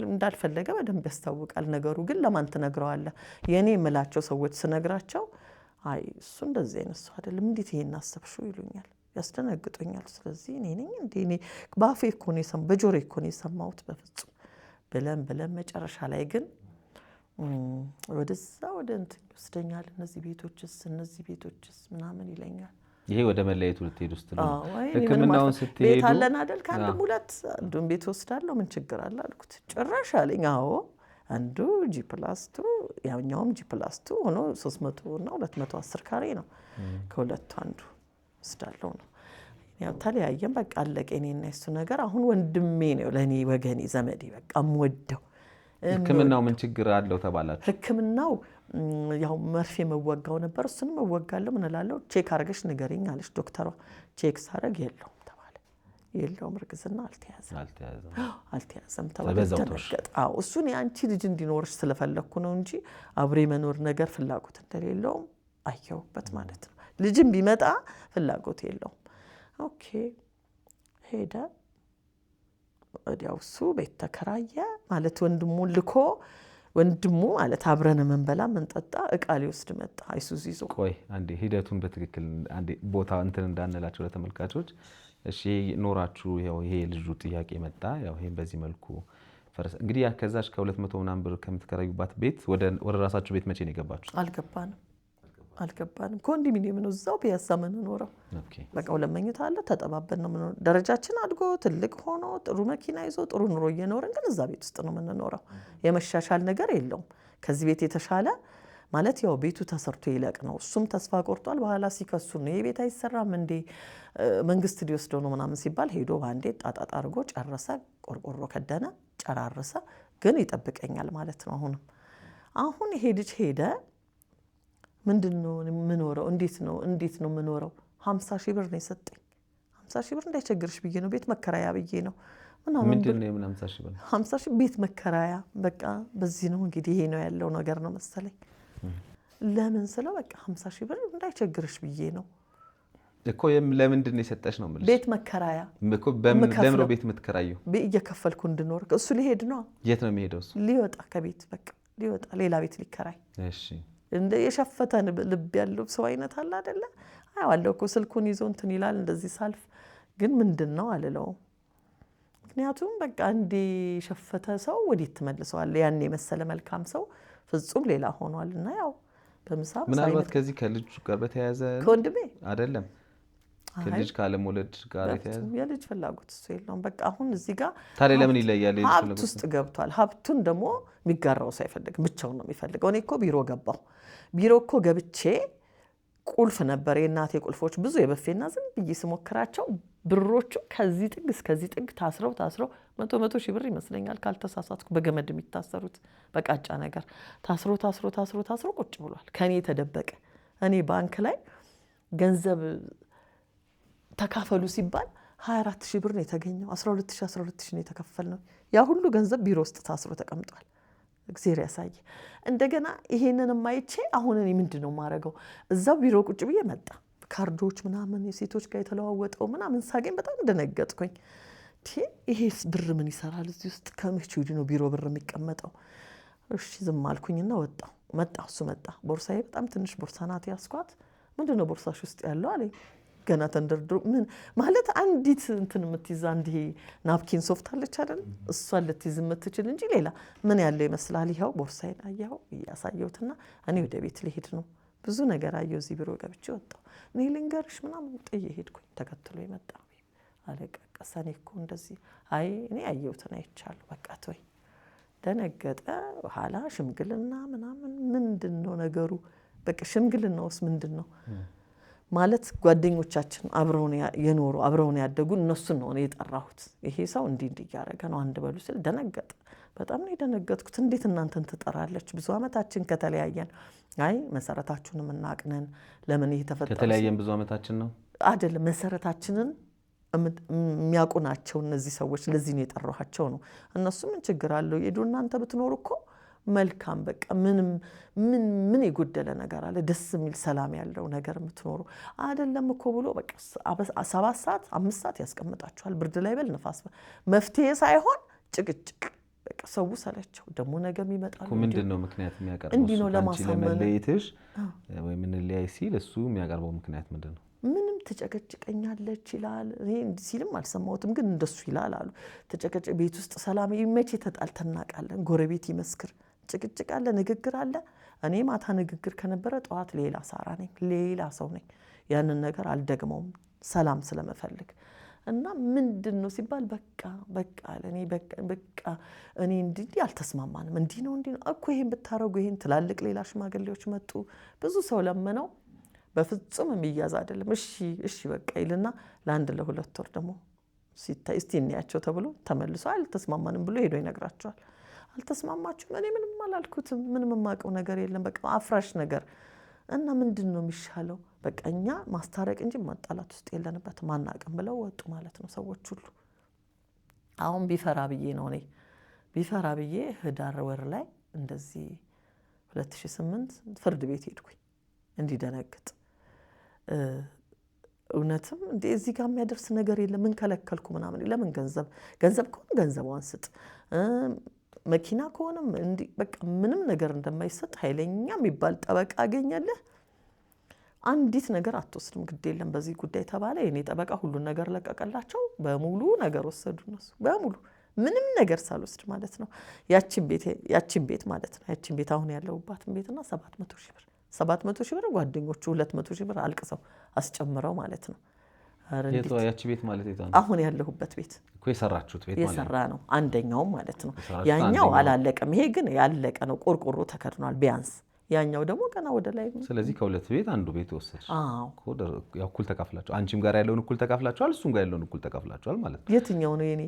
እንዳልፈለገ በደንብ ያስታውቃል ነገሩ። ግን ለማን ትነግረዋለህ? የኔ የምላቸው ሰዎች ስነግራቸው አይ እሱ እንደዚህ አይነት ሰው አይደለም እንዴት ይሄን አሰብሽው ይሉኛል፣ ያስደነግጡኛል። ስለዚህ እኔ ነኝ እንዴ እኔ ባፌ እኮ ነው የሰማሁት በጆሮዬ እኮ ነው የሰማሁት በፍጹም ብለን መጨረሻ ላይ ግን ወደዛ ወደ እንትን ይወስደኛል። እነዚህ ቤቶችስ ምናምን ይለኛል። ይሄ ወደ መለየቱ ልትሄዱ ስትሉ ህክምናውን ስትሄዱ ቤት አለን አይደል? ከአንድም ሁለት አንዱን ቤት ወስዳለሁ ምን ችግር አለ አልኩት። ጭራሽ አለኝ። አዎ አንዱ G+2 ያኛውም G+2 ሆኖ 300 እና 210 ካሬ ነው። ከሁለቱ አንዱ ወስዳለሁ ነው። ያው ተለያየን በቃ አለቀ የኔና የሱ ነገር። አሁን ወንድሜ ነው ለኔ ወገኔ ዘመዴ በቃ እምወደው። ህክምናው ምን ችግር አለው ተባላችሁ? ህክምናው ያው መርፌ መወጋው ነበር። እሱንም እወጋለሁ ምን እላለሁ ቼክ አድርገሽ ንገሪኝ አለች ዶክተሯ። ቼክ ሳደርግ የለውም ተባለ። የለውም እርግዝና አልተያዘም ተባለ። ተነገጠ። አዎ እሱን የአንቺ ልጅ እንዲኖርሽ ስለፈለኩ ነው እንጂ አብሬ መኖር ነገር ፍላጎት እንደሌለውም አየሁበት ማለት ነው። ልጅም ቢመጣ ፍላጎት የለውም። ኦኬ ሄደ። ወዲያው እሱ ቤት ተከራየ ማለት ወንድሙን ልኮ ወንድሙ ማለት አብረን መንበላ መንጠጣ እቃ ሊወስድ መጣ አይሱዚ ይዞ። ቆይ አንዴ ሂደቱን በትክክል አንዴ ቦታ እንትን እንዳንላቸው ለተመልካቾች። እሺ ኖራችሁ ያው ይሄ ልጁ ጥያቄ መጣ። ያው ይሄን በዚህ መልኩ ፈረሰ። እንግዲህ ያ ከዛች ከ200 ምናምን ብር ከምትከራዩባት ቤት ወደ ራሳችሁ ቤት መቼ ነው የገባችሁት? አልገባንም። ኮንዶሚኒየም ነው እዛው ፒያሳ የምንኖረው። በቃ 2 መኝታ አለ ተጠባበን ነው የምንኖረው። ደረጃችን አድጎ ትልቅ ሆኖ ጥሩ መኪና ይዞ ጥሩ ኑሮ እየኖርን ግን እዛ ቤት ውስጥ ነው የምንኖረው። የመሻሻል ነገር የለውም። ከዚህ ቤት የተሻለ ማለት ያው ቤቱ ተሰርቶ ይለቅ ነው። እሱም ተስፋ ቆርጧል። በኋላ ሲከሱ ነው ይሄ ቤት አይሰራም እንዴ መንግስት ሊወስደው ነው ምናምን ሲባል ሄዶ ባንዴ ጣጣጣ አድርጎ ጨረሰ። ቆርቆሮ ከደነ ጨራረሰ። ግን ይጠብቀኛል ማለት ነው። አሁን ይሄ ልጅ ሄደ። ምንድነው የምኖረው? እንዴት ነው የምኖረው? 50 ሺህ ብር ነው የሰጠኝ። 50 ሺህ ብር እንዳይቸግርሽ ብዬ ነው ቤት መከራያ ብዬ ነው ምናምን። ምንድነው የምን 50 ሺህ ብር? 50 ሺህ ቤት መከራያ በቃ በዚህ ነው እንግዲህ ይሄ ነው ያለው ነገር ነው መሰለኝ። ለምን ስለው በቃ 50 ሺህ ብር እንዳይቸግርሽ ብዬ ነው እኮ ለምንድን ነው የሰጠሽ ነው የምልሽ? ቤት መከራያ እኮ ለምን ቤት የምትከራየው? እየከፈልኩ እንድኖር። እሱ ሊሄድ ነው። የት ነው የሚሄደው እሱ? ሊወጣ ከቤት በቃ ሊወጣ ሌላ ቤት ሊከራይ። እሺ እንደ የሸፈተ ልብ ያለው ሰው አይነት አለ አይደለ? አየዋለሁ እኮ ስልኩን ይዞ እንትን ይላል እንደዚህ ሳልፍ። ግን ምንድን ነው አልለውም። ምክንያቱም በቃ እንደ የሸፈተ ሰው ወዴት ትመልሰዋለህ? ያን የመሰለ መልካም ሰው ፍጹም ሌላ ሆኗል። እና ያው በምሳ ምናልባት ከዚህ ከልጅ ጋር በተያያዘ ከወንድሜ አይደለም ከልጅ ካለመውለድ ጋር የተያያዘ የልጅ ፍላጎት እሱ የለውም። በቃ አሁን እዚህ ጋር ታዲያ ለምን ይለያል? ሀብት ውስጥ ገብቷል። ሀብቱን ደግሞ የሚጋራው ሰው አይፈልግም፣ ብቻውን ነው የሚፈልገው። እኔ እኮ ቢሮ ገባሁ። ቢሮ እኮ ገብቼ ቁልፍ ነበር የእናቴ ቁልፎች ብዙ የበፌና ዝም ብዬ ስሞክራቸው ብሮቹ ከዚህ ጥግ እስከዚህ ጥግ ታስረው 100 ሺህ ብር ይመስለኛል ካልተሳሳትኩ፣ በገመድ የሚታሰሩት በቃጫ ነገር ታስሮ ቁጭ ብሏል። ከኔ የተደበቀ እኔ ባንክ ላይ ገንዘብ ተካፈሉ ሲባል 24 ሺህ ብር ነው የተገኘው። 12 ሺህ ነው የተከፈልነው። ያ ሁሉ ገንዘብ ቢሮ ውስጥ ታስሮ ተቀምጧል። እግዚአብሔር ያሳይ። እንደገና ይሄንን ማይቼ አሁን እኔ ምንድነው ማረገው? እዛው ቢሮ ቁጭ ብዬ መጣ ካርዶች ምናምን የሴቶች ጋር የተለዋወጠው ምናምን ሳገኝ በጣም ደነገጥኩኝ። ይሄስ ብር ምን ይሰራል እዚህ ውስጥ? ከመቼ ወዲህ ነው ቢሮ ብር የሚቀመጠው? እሺ ዝም አልኩኝና ወጣሁ። እሱ መጣ። ቦርሳዬ በጣም ትንሽ ቦርሳ ናት ያስኳት። ምንድነው ቦርሳሽ ውስጥ ያለው አለኝ። ገና ተንደርድሮ ምን ማለት አንዲት እንትን የምትይዛ እንዲህ ናፕኪን ሶፍት አለች አይደል? እሷን ልትይዝ የምትችል እንጂ ሌላ ምን ያለው ይመስላል? ይኸው ቦርሳዬን አየኸው እያሳየሁትና እኔ ወደ ቤት ልሄድ ነው። ብዙ ነገር አየሁ። እዚህ ቢሮ ገብቼ ወጣሁ። እኔ ልንገርሽ ምናምን ጥዬ ሄድኩኝ። ተከትሎ የመጣ አለቀቀሰ። እኔ እኮ እንደዚህ አይ እኔ አየሁትን አይቻለሁ። በቃ ተወኝ። ደነገጠ። በኋላ ሽምግልና ምናምን ምንድን ነው ነገሩ? በቃ ሽምግልናውስ ምንድን ነው ማለት? ጓደኞቻችን አብረውን የኖሩ አብረውን ያደጉ እነሱን ነው እኔ የጠራሁት። ይሄ ሰው እንዲህ እያደረገ ነው አንድ በሉ ስል ደነገጠ። በጣም ነው የደነገጥኩት። እንዴት እናንተን ትጠራለች? ብዙ ዓመታችን ከተለያየን። አይ መሰረታችሁንም እናቅነን። ለምን ይሄ ተፈጠረ? ከተለያየን ብዙ ዓመታችን ነው አይደለም፣ መሰረታችንን የሚያውቁ ናቸው እነዚህ ሰዎች። ለዚህ ነው የጠራኋቸው ነው። እነሱ ምን ችግር አለው? ሄዱ እናንተ ብትኖሩ እኮ መልካም በቃ ምን የጎደለ ነገር አለ? ደስ የሚል ሰላም ያለው ነገር የምትኖሩ አይደለም እኮ ብሎ በቃ 7 ሰዓት 5 ሰዓት ያስቀምጣችኋል። ብርድ ላይ በል ነፋስ መፍትሄ ሳይሆን ጭቅጭቅ። በቃ ሰው ሰለቸው። ደግሞ ነገም ይመጣሉ። ምንድን ነው ምክንያት የሚያቀርበው? እንዲህ ነው ለማሳመን ለመለየትሽ ወይ ምን ለያይ ሲል እሱ የሚያቀርበው ምክንያት ምንድን ነው? ምንም ትጨቀጭቀኛለች ይላል። እኔ እንዲህ ሲልም አልሰማሁትም፣ ግን እንደሱ ይላል አሉ። ቤት ውስጥ ሰላም መቼ ተጣልተን እናውቃለን? ጎረቤት ይመስክር። ጭቅጭቅ አለ፣ ንግግር አለ። እኔ ማታ ንግግር ከነበረ ጠዋት ሌላ ሳራ ነኝ፣ ሌላ ሰው ነኝ። ያንን ነገር አልደግመውም ሰላም ስለመፈልግ እና ምንድን ነው ሲባል በቃ እኔ እኔ እንዲህ አልተስማማንም። እንዲህ ነው እኮ ይሄን ብታረጉ ይሄን ትላልቅ ሌላ ሽማግሌዎች መጡ። ብዙ ሰው ለመነው። በፍጹም የሚያዝ አይደለም። እሺ በቃ ይልና ለአንድ ለ2 ወር ደግሞ ሲታይ እስቲ እንያቸው ተብሎ ተመልሶ አልተስማማንም ብሎ ሄዶ ይነግራቸዋል። አልተስማማችሁም? እኔ ምንም አላልኩትም። ምንም የማውቀው ነገር የለም። በቃ አፍራሽ ነገር እና ምንድን ነው የሚሻለው? በቃ እኛ ማስታረቅ እንጂ ማጣላት ውስጥ የለንበትም አናውቅም ብለው ወጡ ማለት ነው ሰዎች ሁሉ። አሁን ቢፈራ ብዬ ህዳር ወር ላይ እንደዚህ 2008 ፍርድ ቤት ሄድኩኝ እንዲደነግጥ። እውነትም እንደ እዚህ ጋር የሚያደርስ ነገር የለም። ምን ከለከልኩ ምናምን። ለምን ገንዘብ ከሆነ ገንዘቧን ስጥ፣ መኪና ከሆነም እንዲህ በቃ ምንም ነገር እንደማይሰጥ ኃይለኛ የሚባል ጠበቃ አገኘልህ። አንዲት ነገር አትወስድም፣ ግድ የለም በዚህ ጉዳይ ተባለ። የኔ ጠበቃ ሁሉን ነገር ለቀቀላቸው። በሙሉ ነገር ወሰዱ እነሱ በሙሉ ምንም ነገር ሳልወስድ ማለት ነው። ያቺን ቤት ማለት ነው። ያቺን ቤት አሁን ያለሁባትን ቤትና 700 ሺህ ብር 700 ሺህ ብር ጓደኞቹ 200 ሺህ ብር አልቅሰው አስጨምረው ማለት ነው። ያቺ ቤት ማለት ነው አሁን ያለሁበት ቤት እኮ የሰራችሁት ቤት ማለት የሰራ ነው። አንደኛው ማለት ነው። ያኛው አላለቀም። ይሄ ግን ያለቀ ነው። ቆርቆሮ ተከድኗል ቢያንስ። ያኛው ደግሞ ገና ወደ ላይ ነው። ስለዚህ ከሁለት ቤት አንዱ ቤት ወሰድሽ። አዎ እኩል ተካፍላችኋል። አንቺም ጋር ያለውን እኩል ተካፍላችኋል፣ እሱም ጋር ያለውን እኩል ተካፍላችኋል ማለት ነው። የትኛው ነው የኔ?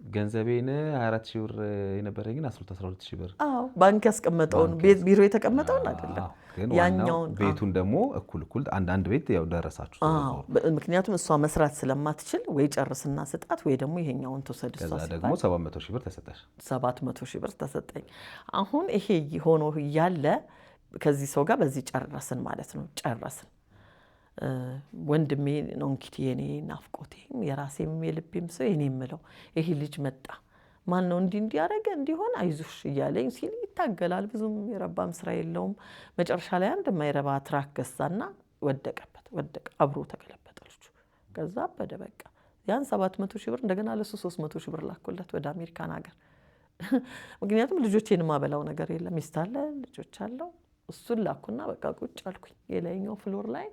ገንዘቤን 24 ሺህ ብር የነበረኝ ግን 12 ሺህ ብር። አዎ ባንክ ያስቀመጠውን ቢሮ የተቀመጠውን አይደለም ያኛውን። ቤቱን ደግሞ እኩል አንድ ቤት ያው ደረሳችሁ። ምክንያቱም እሷ መስራት ስለማትችል ወይ ጨርስና ስጣት ወይ ደግሞ ይሄኛውን ተወሰድ። ከዛ ደግሞ 700 ሺህ ብር ተሰጠሽ። 700 ሺህ ብር ተሰጠኝ። አሁን ይሄ ሆኖ እያለ ከዚህ ሰው ጋር በዚህ ጨረስን ማለት ነው። ጨረስን ወንድሜ ነው እንግዲህ የኔ ናፍቆቴም የራሴም የልቤም ሰው የኔ የምለው ይሄ ልጅ መጣ ማን ነው እንዲህ ያደረገ እንዲሆን አይዞሽ እያለኝ ሲል ይታገላል። ብዙም የረባም ስራ የለውም። መጨረሻ ላይ አንድ የማይረባ ትራክ ገዛና ወደቀ፣ አብሮ ተገለበጠ ልጁ። ከዛ አበደ በቃ። ያን 700 ሺህ ብር እንደገና ለሱ 300 ሺህ ብር ላኩለት ወደ አሜሪካን ሀገር። ምክንያቱም ልጆቼን ማበላው ነገር የለም፣ ሚስት አለ፣ ልጆች አለው። እሱን ላኩና በቃ ቁጭ አልኩኝ የላይኛው ፍሎር ላይ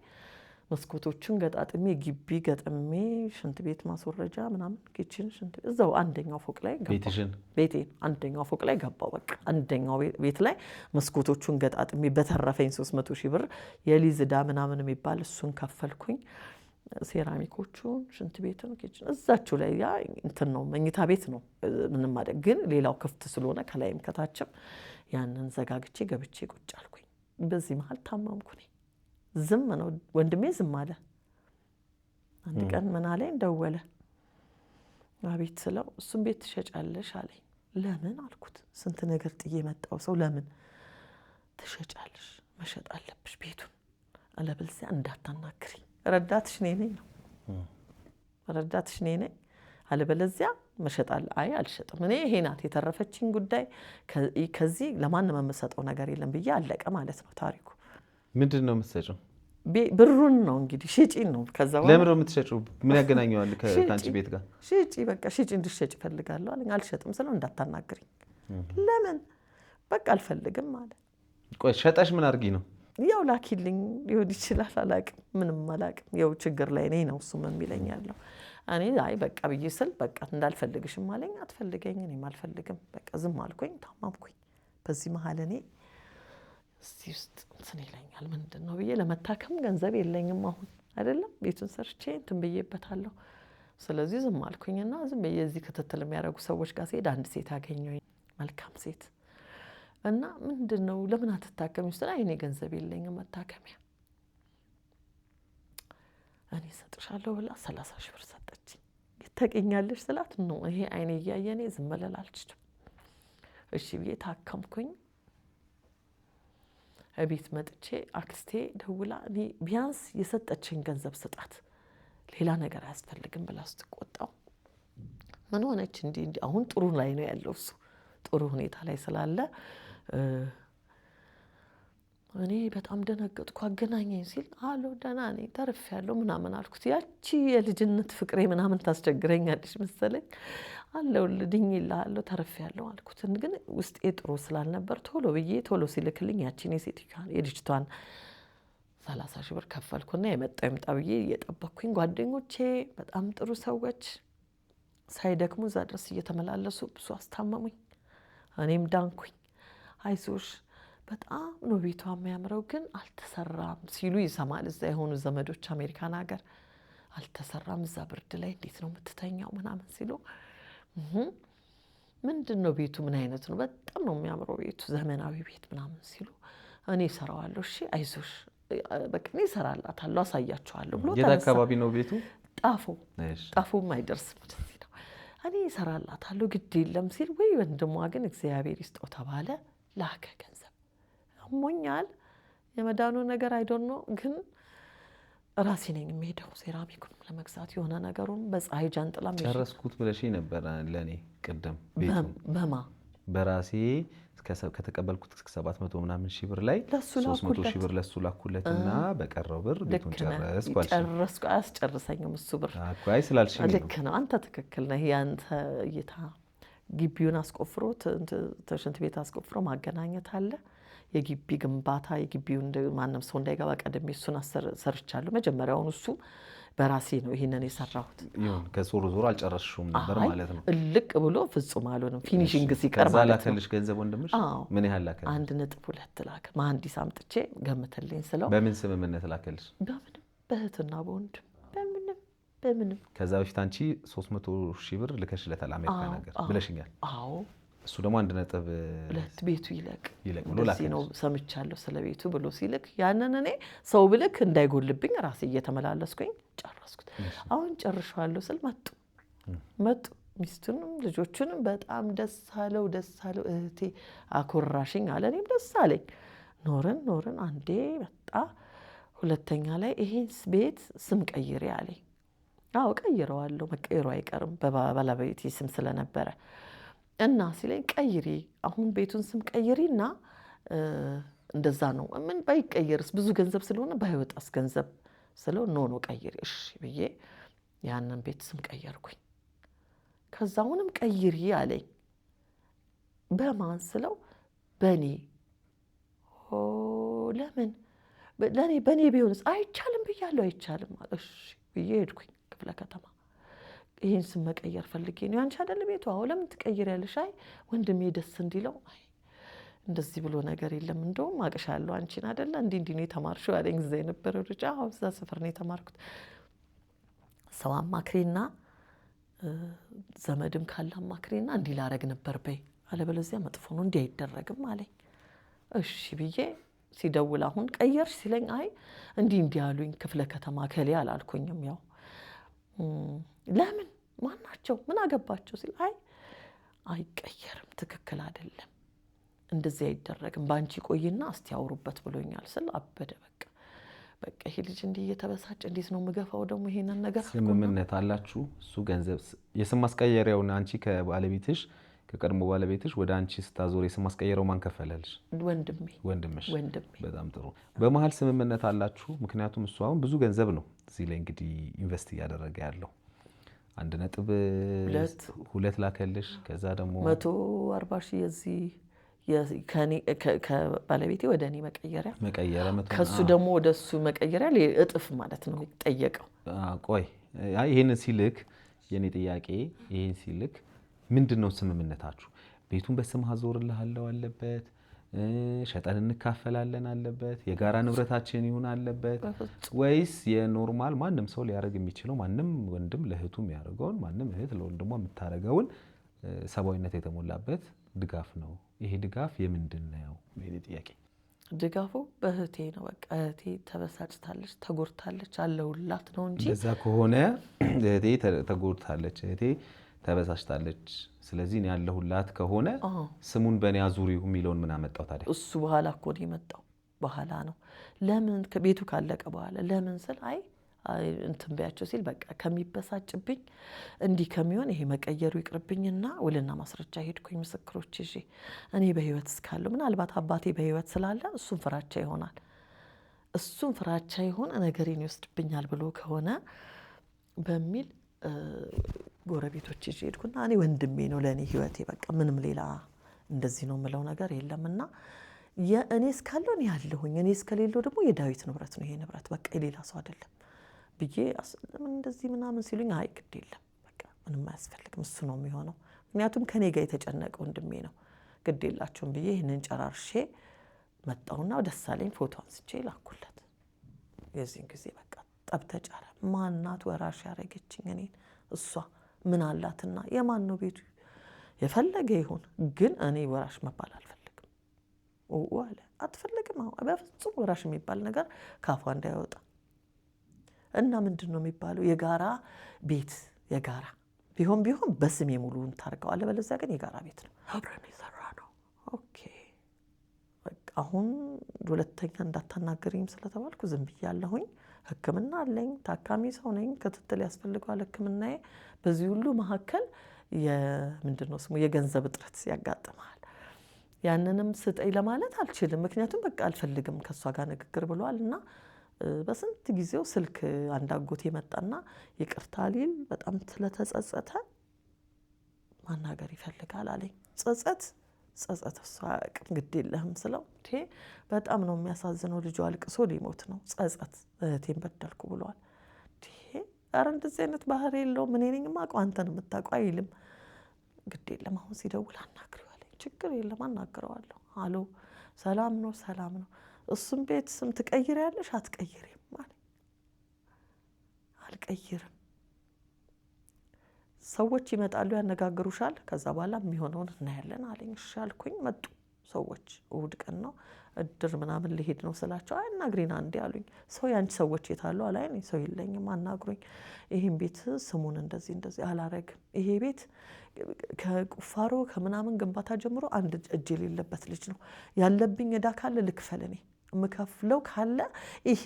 መስኮቶቹን ገጣጥሜ ግቢ ገጥሜ ሽንት ቤት ማስወረጃ ምናምን ኪችን ሽንት እዛው አንደኛው ፎቅ ላይ ገባው። ቤቴን አንደኛው ፎቅ ላይ ገባው። በቃ አንደኛው ቤት ላይ መስኮቶቹን ገጣጥሜ በተረፈኝ 300 ሺህ ብር የሊዝ ዕዳ ምናምን የሚባል እሱን ከፈልኩኝ። ሴራሚኮቹን ሽንት ቤቱን ኪችን እዛችሁ ላይ ያ እንትን ነው መኝታ ቤት ነው ምንም ማለት ግን ሌላው ክፍት ስለሆነ ከላይም ከታችም ያንን ዘጋግቼ ገብቼ ቁጭ አልኩኝ። በዚህ መሃል ታማምኩኝ። ዝም ነው ወንድሜ ዝም አለ። አንድ ቀን ምን አለኝ ደወለ። አቤት ስለው እሱም ቤት ትሸጫለሽ አለኝ። ለምን አልኩት። ስንት ነገር ጥዬ መጣው ሰው ለምን ትሸጫለሽ? መሸጥ አለብሽ ቤቱን አለበለዚያ እንዳታናግሪኝ። ረዳትሽ ነኝ ነው ረዳትሽ ነኝ አለበለዚያ መሸጥ አለ። አይ አልሸጥም እኔ ይሄ ናት የተረፈችኝ ጉዳይ ከዚህ ለማንም የምሰጠው ነገር የለም ብዬ አለቀ ማለት ነው ታሪኩ። ምንድን ነው የምትሰጪው? ብሩን ነው እንግዲህ ሽጪ ነው። ከዛ በኋላ ለምን ነው የምትሸጪው? ምን ያገናኘዋል ከአንቺ ቤት ጋር? ሽጪ በቃ ሽጪ እንድትሸጪ እፈልጋለሁ አለኝ። አልሸጥም ስለው እንዳታናግሪኝ። ለምን በቃ አልፈልግም ማለት። ቆይ ሸጠሽ ምን አድርጊ ነው? ያው ላኪልኝ ሊሆን ይችላል አላቅም፣ ምንም አላቅም። ያው ችግር ላይ ነኝ ነው እሱም የሚለኝ ያለው። እኔ አይ በቃ ብዬ ስል በቃ እንዳልፈልግሽም አለኝ። አትፈልገኝ እኔም አልፈልግም በቃ ዝም አልኩኝ። ታማምኩኝ። በዚህ መሀል እኔ እስቲ ውስጥ እንትን ይለኛል ምንድን ነው ብዬ ለመታከም ገንዘብ የለኝም አሁን አይደለም ቤቱን ሰርቼ እንትን ብዬበታለሁ። ስለዚህ ዝም አልኩኝና ዝም ብዬ እዚህ ክትትል የሚያደርጉ ሰዎች ጋር ስሄድ አንድ ሴት አገኘሁኝ፣ መልካም ሴት እና ምንድን ነው ለምን አትታከሚም ስል አይ እኔ ገንዘብ የለኝም መታከሚያ። እኔ እሰጥሻለሁ ብላ 30 ሺህ ብር ሰጠችኝ። ይተቀኛለሽ ስላት ነው ይሄ አይኔ እያየ እኔ ዝም ልል አልችልም። እሺ ብዬ ታከምኩኝ። እቤት መጥቼ አክስቴ ደውላ እኔ ቢያንስ የሰጠችኝ ገንዘብ ስጣት ሌላ ነገር አያስፈልግም ብላ ስትቆጣው ምን ሆነች እንዲህ አሁን ጥሩ ላይ ነው ያለው እሱ ጥሩ ሁኔታ ላይ ስላለ እኔ በጣም ደነገጥኩ። አገናኘኝ ሲል አሎ ደህና ነኝ ተርፌያለሁ ምናምን አልኩት። ያቺ የልጅነት ፍቅሬ ምናምን ታስቸግረኛለች መሰለኝ አለሁልህ ድኜልሃለሁ ተርፌያለሁ አልኩት። ግን ውስጤ ጥሩ ስላልነበር ቶሎ ብዬ ቶሎ ሲልክልኝ ያቺን የልጅቷን 30 ሺህ ብር ከፈልኩና የመጣው ይምጣ ብዬ እየጠበቅኩኝ ጓደኞቼ በጣም ጥሩ ሰዎች ሳይደክሙ እዛ ድረስ እየተመላለሱ ብዙ አስታመሙኝ። እኔም ዳንኩኝ። አይዞሽ በጣም ነው ቤቷ የሚያምረው ግን አልተሰራም ሲሉ ይሰማል። እዛ የሆኑ ዘመዶች አሜሪካን ሀገር አልተሰራም እዛ ብርድ ላይ እንዴት ነው የምትተኛው ምናምን ሲሉ ምንድን ነው ቤቱ ምን አይነት ነው? በጣም ነው የሚያምረው ቤቱ ዘመናዊ ቤት ምናምን ሲሉ እኔ እሰራዋለሁ እሺ አይዞሽ በቃ እኔ እሰራላታለሁ አሳያቸዋለሁ ብሎ የት አካባቢ ነው ቤቱ? ጣፎም አይደርስም እንደዚህ ነው። እኔ እሰራላታለሁ ግድ የለም ሲል ወይ ወንድሟ ግን እግዚአብሔር ይስጠው ተባለ። ላከ ገንዘብ አሞኛል የመዳኑ ነገር አይዶን ነው ግን ራሴ ነኝ የሚሄደው ሴራሚኩን ለመግዛት የሆነ ነገሩን በፀሐይ ጃንጥላ ጨረስኩት ብለሽ ነበር ለኔ ቅድም በማ በራሴ ከተቀበልኩት 700 ምናምን ሺህ ብር ላይ 300 ሺህ ብር ለሱ ላኩለትና በቀረው ብር ቤቱን ጨረስኩ አልሽ። ጨረስኩ አያስጨርሰኝም እሱ ብር አይ ስላልሽኝ ነው። ልክ ነው አንተ ትክክል ነህ። ያንተ እይታ ግቢውን አስቆፍሮ ሽንት ቤት አስቆፍሮ ማገናኘት አለ። የግቢ ግንባታ የግቢውን ማንም ሰው እንዳይገባ ቀደም እሱን ሰርቻለሁ። መጀመሪያውን እሱ በራሴ ነው ይሄንን የሰራሁት። ይሁን ከዞሮ ዞሮ አልጨረስሽውም ነበር ማለት ነው። እልቅ ብሎ ፍጹም አልሆነም ፊኒሺንግ ሲቀር ማለት ነው። ከዛ ላከልሽ ገንዘብ ወንድምሽ ምን ያህል ላከልሽ? 1.2 ላከ። መሀንዲስ አምጥቼ ገምተልኝ ስለው በምን ስምምነት ላከልሽ? በምንም በእህትና በወንድም በምንም ከዛ በፊት አንቺ 300 ሺህ ብር ልከሽለታል አሜሪካ ነገር ብለሽኛል። አዎ እሱ ደግሞ 1.2 ቤቱ ይለቅ ብሎ ላከልሽ ነው ሰምቻለሁ ስለ ቤቱ ብሎ ሲልክ ያንን እኔ ሰው ብልክ እንዳይጎልብኝ ራሴ እየተመላለስኩኝ ጨረስኩት። አሁን ጨርሻለሁ ስል መጡ ሚስቱንም ልጆቹንም በጣም ደስ አለው እህቴ አኮራሽኝ አለ። እኔም ደስ አለኝ። ኖርን አንዴ መጣ ሁለተኛ ላይ ይሄን ቤት ስም ቀይሪ አለኝ። አዎ ቀይረዋለሁ፣ መቀየሩ አይቀርም በባለቤቴ ስም ስለነበረ እና ሲለኝ ቀይሪ፣ አሁን ቤቱን ስም ቀይሪና እንደዛ ነው። ምን ባይቀየርስ ብዙ ገንዘብ ስለሆነ ባይወጣስ ገንዘብ ስለው ኖ ቀይሪ እሺ ብዬ ያንን ቤት ስም ቀየርኩኝ። ከዛ አሁንም ቀይሪ አለኝ። በማን ስለው በኔ። ለምን ለኔ በኔ ቢሆንስ? አይቻልም ብያለሁ። አይቻልም። እሺ ብዬ ሄድኩኝ ክፍለ ከተማ። ይሄን ስም መቀየር ፈልጌ ነው። ያንቺ አይደል ቤቱ? አዎ። ለምን ትቀይሪያለሽ? አይ ወንድሜ ደስ እንዲለው። አይ እንደዚህ ብሎ ነገር የለም፣ እንደውም አቅሻለሁ አንቺን አይደለ እንዲህ ነው የተማርሽው አለኝ። እዛ የነበረው ልጅ አዎ እዛ ሰፈር ነው የተማርኩት። ሰው አማክሬና ዘመድም ካለ አማክሬና እንዲህ ላረግ ነበር በይ፣ አለበለዚያ መጥፎ ነው እንዲህ አይደረግም አለኝ። እሺ ብዬ ሲደውል አሁን ቀየርሽ ሲለኝ አይ እንዲህ አሉኝ ክፍለ ከተማ ከሌ አላልኩኝም። ያው ለምን ማናቸው ምን አገባቸው ሲል አይ አይቀየርም፣ ትክክል አይደለም፣ እንደዚህ አይደረግም፣ ባንቺ ቆይና እስቲ ያወሩበት ብሎኛል ስል አበደ። በቃ ይሄ ልጅ እንዲህ እየተበሳጨ እንዴት ነው የምገፋው ደግሞ ይሄንን ነገር። ስምምነት አላችሁ? እሱ ገንዘብ የስም ማስቀየሪያውን አንቺ ከባለቤትሽ ከቀድሞ ባለቤትሽ ወደ አንቺ ስታዞር የስም ማስቀየሪያው ማን ከፈለልሽ? ወንድምሽ። በጣም ጥሩ። በመሀል ስምምነት አላችሁ? ምክንያቱም እሱ አሁን ብዙ ገንዘብ ነው እዚህ ላይ እንግዲህ ኢንቨስት እያደረገ ያለው 1.2 ላከልሽ። ከዛ ደግሞ 140 ሺህ የዚህ ከባለቤቴ ወደ እኔ መቀየሪያ ከሱ ደግሞ ወደ እሱ መቀየሪያ እጥፍ ማለት ነው የሚጠየቀው። ቆይ ይሄን ሲልክ የኔ ጥያቄ ይሄን ሲልክ ምንድነው ስምምነታችሁ? ቤቱን በስም አዞርልሃለሁ አለበት? ሸጠን እንካፈላለን አለበት? የጋራ ንብረታችን ይሁን አለበት? ወይስ የኖርማል ማንም ሰው ሊያደርግ የሚችለው ማንም ወንድም ለእህቱ የሚያደርገውን ማንም እህት ለወንድሟ የምታደርገውን ሰብአዊነት የተሞላበት ድጋፍ ነው? ይሄ ድጋፍ የምንድን ነው? የኔ ጥያቄ ድጋፉ በእህቴ ነው። በቃ እህቴ ተበሳጭታለች፣ ተጎድታለች፣ አለውላት ነው እንጂ እንደዛ ከሆነ እህቴ ተጎድታለች፣ እህቴ ተበሳጭታለች፣ ስለዚህ እኔ ያለሁላት ከሆነ ስሙን በእኔ አዙሪው የሚለውን ምን አመጣው ታዲያ? እሱ በኋላ እኮ ነው የመጣው። በኋላ ነው ለምን ቤቱ ካለቀ በኋላ ለምን ስል አይ እንትን በያቸው ሲል በቃ ከሚበሳጭብኝ እንዲህ ከሚሆን ይሄ መቀየሩ ይቅርብኝና ውልና ማስረጃ ሄድኩኝ ምስክሮች ይዤ እኔ በህይወት እስካለሁ ምናልባት አባቴ በህይወት ስላለ እሱን ፍራቻ ይሆናል እሱን ፍራቻ የሆነ ነገሬን ይወስድብኛል ብሎ ከሆነ በሚል ጎረቤቶች ይዤ ሄድኩና እኔ ወንድሜ ነው ለእኔ ህይወቴ በቃ ምንም ሌላ እንደዚህ ነው የምለው ነገር የለምና እኔ እስካለሁ እኔ ያለሁኝ እኔ እስከሌለው ደግሞ የዳዊት ንብረት ነው ይሄ ንብረት በቃ የሌላ ሰው አይደለም ብዬ ለምን እንደዚህ ምናምን ሲሉኝ አይ ግድ የለም በቃ ምንም አያስፈልግም እሱ ነው የሚሆነው ምክንያቱም ከኔ ጋር የተጨነቀ ወንድሜ ነው ግድ የላችሁም ብዬ ይህንን ጨራርሼ መጣሁና ደስ አለኝ ፎቶ አንስቼ ላኩለት የዚህን ጊዜ በቃ ጠብ ተጫረ ማናት ወራሽ ያረገችኝ እኔን እሷ ምን አላትና የማን ነው ቤቱ የፈለገ ይሁን ግን እኔ ወራሽ መባል አልፈልግም አለ አትፈልግም በፍጹም ወራሽ የሚባል ነገር ካፏ እንዳይወጣ እና ምንድነው የሚባለው የጋራ ቤት የጋራ ቢሆን በስሜ ሙሉውን ታርገው አለበለዚያ ግን የጋራ ቤት ነው አብረን የሰራነው ኦኬ በቃ አሁን ሁለተኛ እንዳታናገሪኝ ስለተባልኩ ዝም ብያለሁኝ ህክምና አለኝ ታካሚ ሰው ነኝ ክትትል ያስፈልጋል ህክምናዬ በዚህ ሁሉ መሐከል ምንድነው ስሙ የገንዘብ እጥረት ያጋጥማል ያንንም ስጠይ ለማለት አልችልም ምክንያቱም በቃ አልፈልግም ከሷ ጋር ንግግር ብሏልና በስንት ጊዜው ስልክ አንዳጎቴ መጣና ይቅርታ ሊል በጣም ስለተጸጸተ ማናገር ይፈልጋል አለኝ ጸጸት እሷ ግድ የለህም ስለው በጣም ነው የሚያሳዝነው ልጇ አልቅሶ ሊሞት ነው ጸጸት እህቴን በደልኩ ብሏል ኧረ እንደዚህ አይነት ባህሪ የለውም እኔ ነኝ የማውቀው አንተን የምታውቀው አይልም ግድ የለም አሁን ሲደውል አናግሪው አለኝ ችግር የለም አናግረዋለሁ አሎ ሰላም ነው እሱም ቤት ስም ትቀይሪያለሽ አትቀይሪም ማለት አልቀይርም ሰዎች ይመጣሉ ያነጋግሩሻል ከዛ በኋላ የሚሆነውን እናያለን አለኝ እሺ አልኩኝ መጡ ሰዎች እሑድ ቀን ነው እድር ምናምን ልሄድ ነው ስላቸው አናግሪና እንዴ አሉኝ ሰው ያንቺ ሰዎች የታሉ አላየኝ ሰው የለኝም አናግሩኝ ይሄን ቤት ስሙን እንደዚህ አላረግም ይሄ ቤት ከቁፋሮ ከምናምን ግንባታ ጀምሮ አንድ እጅ የሌለበት ልጅ ነው ያለብኝ እዳ ካለ ልክፈል እኔ ምከፍለው ካለ ይሄ